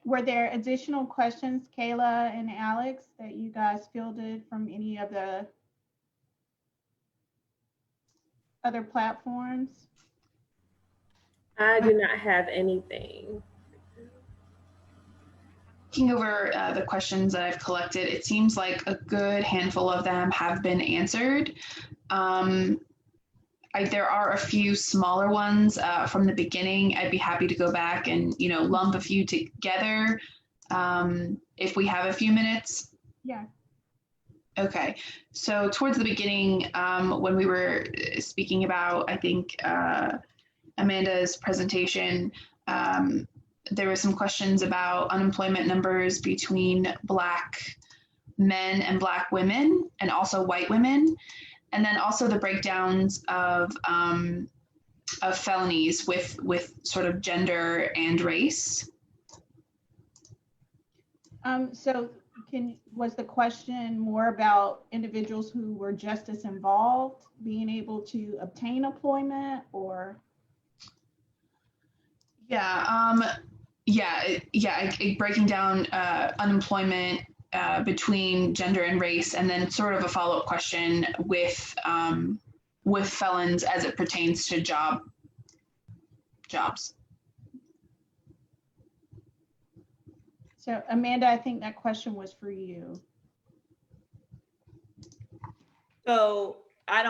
Were there additional questions, Kayla and Alex, that you guys fielded from any of the other platforms? I do not have anything. Looking over the questions that I've collected, it seems like a good handful of them have been answered. There are a few smaller ones from the beginning. I'd be happy to go back and, you know, lump a few together if we have a few minutes. Yeah. Okay. So towards the beginning, when we were speaking about, I think, Amanda's presentation, there were some questions about unemployment numbers between Black men and Black women, and also white women. And then also the breakdowns of felonies with sort of gender and race. So was the question more about individuals who were justice involved being able to obtain employment, or? Breaking down unemployment between gender and race, and then sort of a follow-up question with felons as it pertains to jobs. So Amanda, I think that question was for you. So I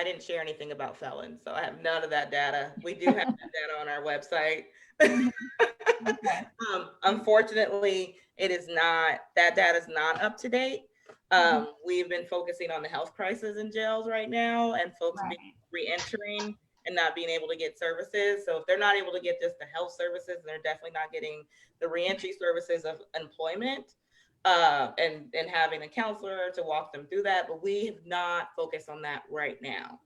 didn't share anything about felons, so I have none of that data. We do have that data on our website. Okay. Unfortunately, that data is not up to date. We've been focusing on the health crisis in jails right now, and folks being re-entering and not being able to get services. So if they're not able to get just the health services, they're definitely not getting the re-entry services of employment, and having a counselor to walk them through that. But we have not focused on that right now.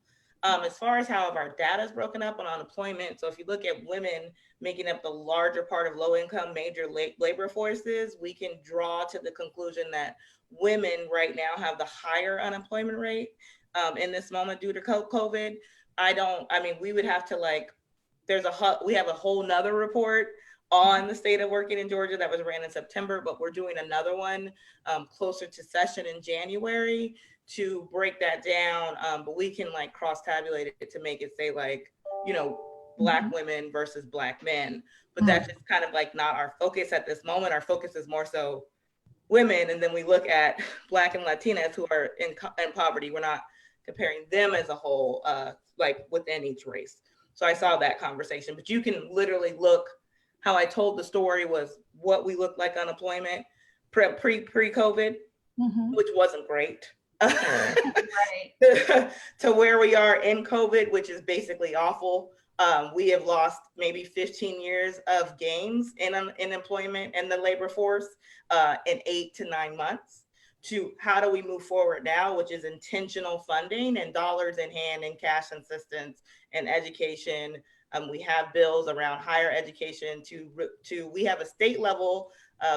As far as how our data is broken up on unemployment, so if you look at women making up the larger part of low-income major labor forces, we can draw to the conclusion that women right now have the higher unemployment rate in this moment due to COVID. We would have to we have a whole nother report on the state of working in Georgia that was ran in September, but we're doing another one closer to session in January to break that down. But we can cross-tabulate it to make it say Black women versus Black men. But that's just kind of not our focus at this moment. Our focus is more so women. And then we look at Black and Latinas who are in poverty. We're not comparing them as a whole, within each race. So I saw that conversation, but you can literally look. How I told the story was what we looked like unemployment pre-COVID, which wasn't great, to where we are in COVID, which is basically awful. We have lost maybe 15 years of gains in employment and the labor force in 8 to 9 months. To how do we move forward now, which is intentional funding and dollars in hand and cash assistance and education. We have bills around higher education we have a state level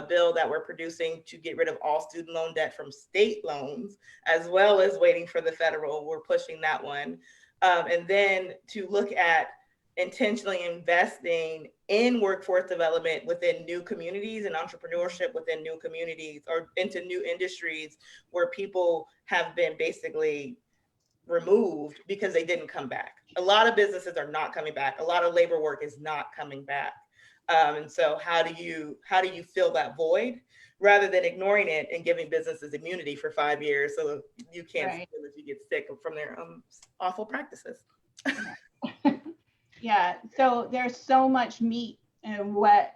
bill that we're producing to get rid of all student loan debt from state loans, as well as waiting for the federal. We're pushing that one. And then to look at intentionally investing in workforce development within new communities and entrepreneurship within new communities or into new industries where people have been basically removed because they didn't come back. A lot of businesses are not coming back. A lot of labor work is not coming back. And so how do you fill that void rather than ignoring it and giving businesses immunity for 5 years so you can't Right. steal if you get sick from their awful practices? Yeah, so there's so much meat in what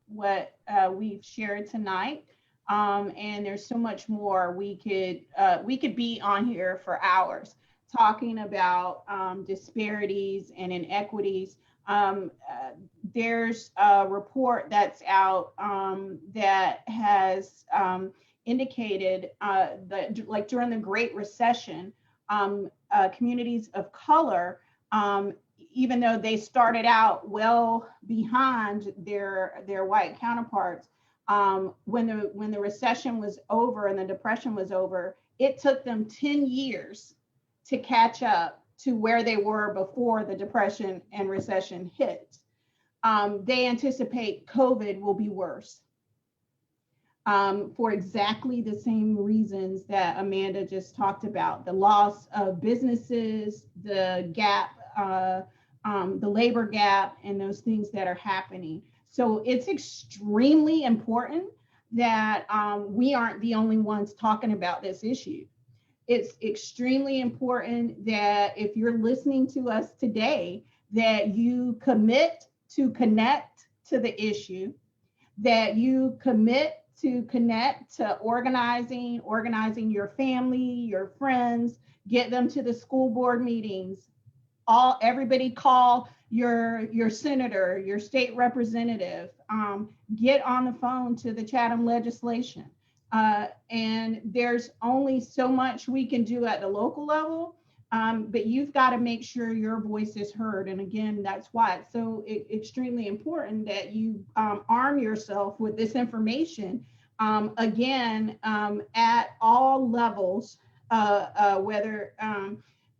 we've shared tonight, and there's so much more we could be on here for hours talking about disparities and inequities. There's a report that's out that has indicated that, like during the Great Recession, communities of color, even though they started out well behind their white counterparts, when the recession was over and the depression was over, it took them 10 years to catch up to where they were before the depression and recession hit. They anticipate COVID will be worse for exactly the same reasons that Amanda just talked about: the loss of businesses, the gap, the labor gap, and those things that are happening. So it's extremely important that we aren't the only ones talking about this issue. It's extremely important that if you're listening to us today, that you commit to connect to the issue, that you commit to connect to organizing your family, your friends, get them to the school board meetings. Everybody call your senator, your state representative, get on the phone to the Chatham legislation. And there's only so much we can do at the local level, but you've got to make sure your voice is heard. And again, that's why it's so extremely important that you arm yourself with this information, again, at all levels, whether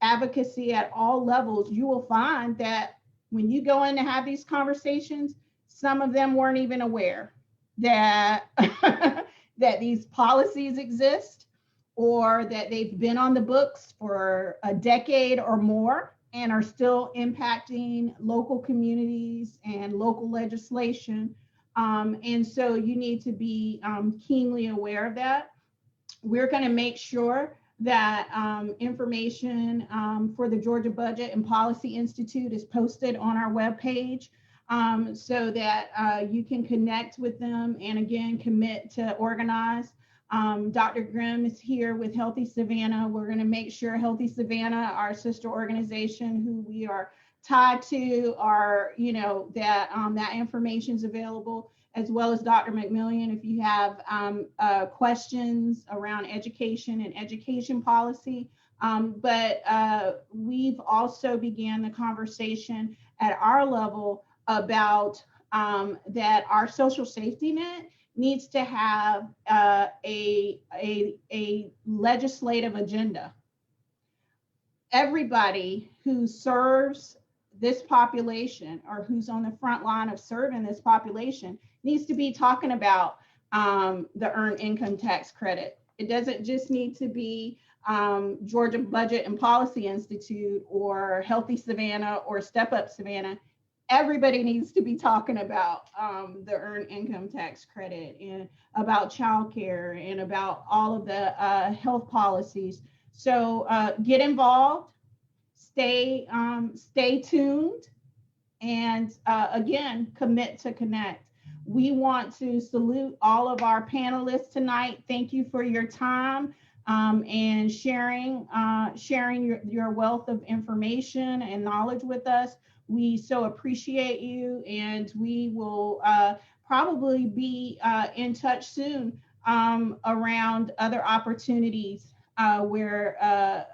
advocacy at all levels. You will find that when you go in to have these conversations, some of them weren't even aware that that these policies exist, or that they've been on the books for a decade or more and are still impacting local communities and local legislation. And so you need to be keenly aware of that. We're going to make sure that information for the Georgia Budget and Policy Institute is posted on our webpage, so that you can connect with them and again commit to organize. Dr. Grimm is here with Healthy Savannah. We're going to make sure Healthy Savannah, our sister organization who we are tied to, are, that that information is available, as well as Dr. McMillian. If you have questions around education and education policy, but we've also began the conversation at our level about that our social safety net needs to have a legislative agenda. Everybody who serves this population or who's on the front line of serving this population needs to be talking about the Earned Income Tax Credit. It doesn't just need to be Georgia Budget and Policy Institute or Healthy Savannah or Step Up Savannah. Everybody needs to be talking about the Earned Income Tax Credit and about childcare and about all of the health policies. So get involved, stay tuned, and again, commit to connect. We want to salute all of our panelists tonight. Thank you for your time and sharing your wealth of information and knowledge with us. We so appreciate you, and we will probably be in touch soon around other opportunities where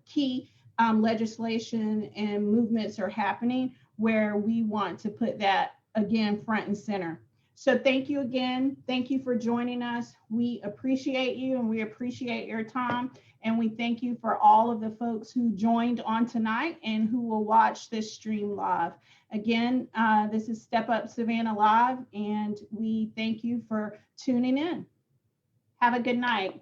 key legislation and movements are happening, where we want to put that again front and center. So thank you again. Thank you for joining us. We appreciate you and we appreciate your time. And we thank you for all of the folks who joined on tonight and who will watch this stream live. Again, this is Step Up Savannah Live, and we thank you for tuning in. Have a good night.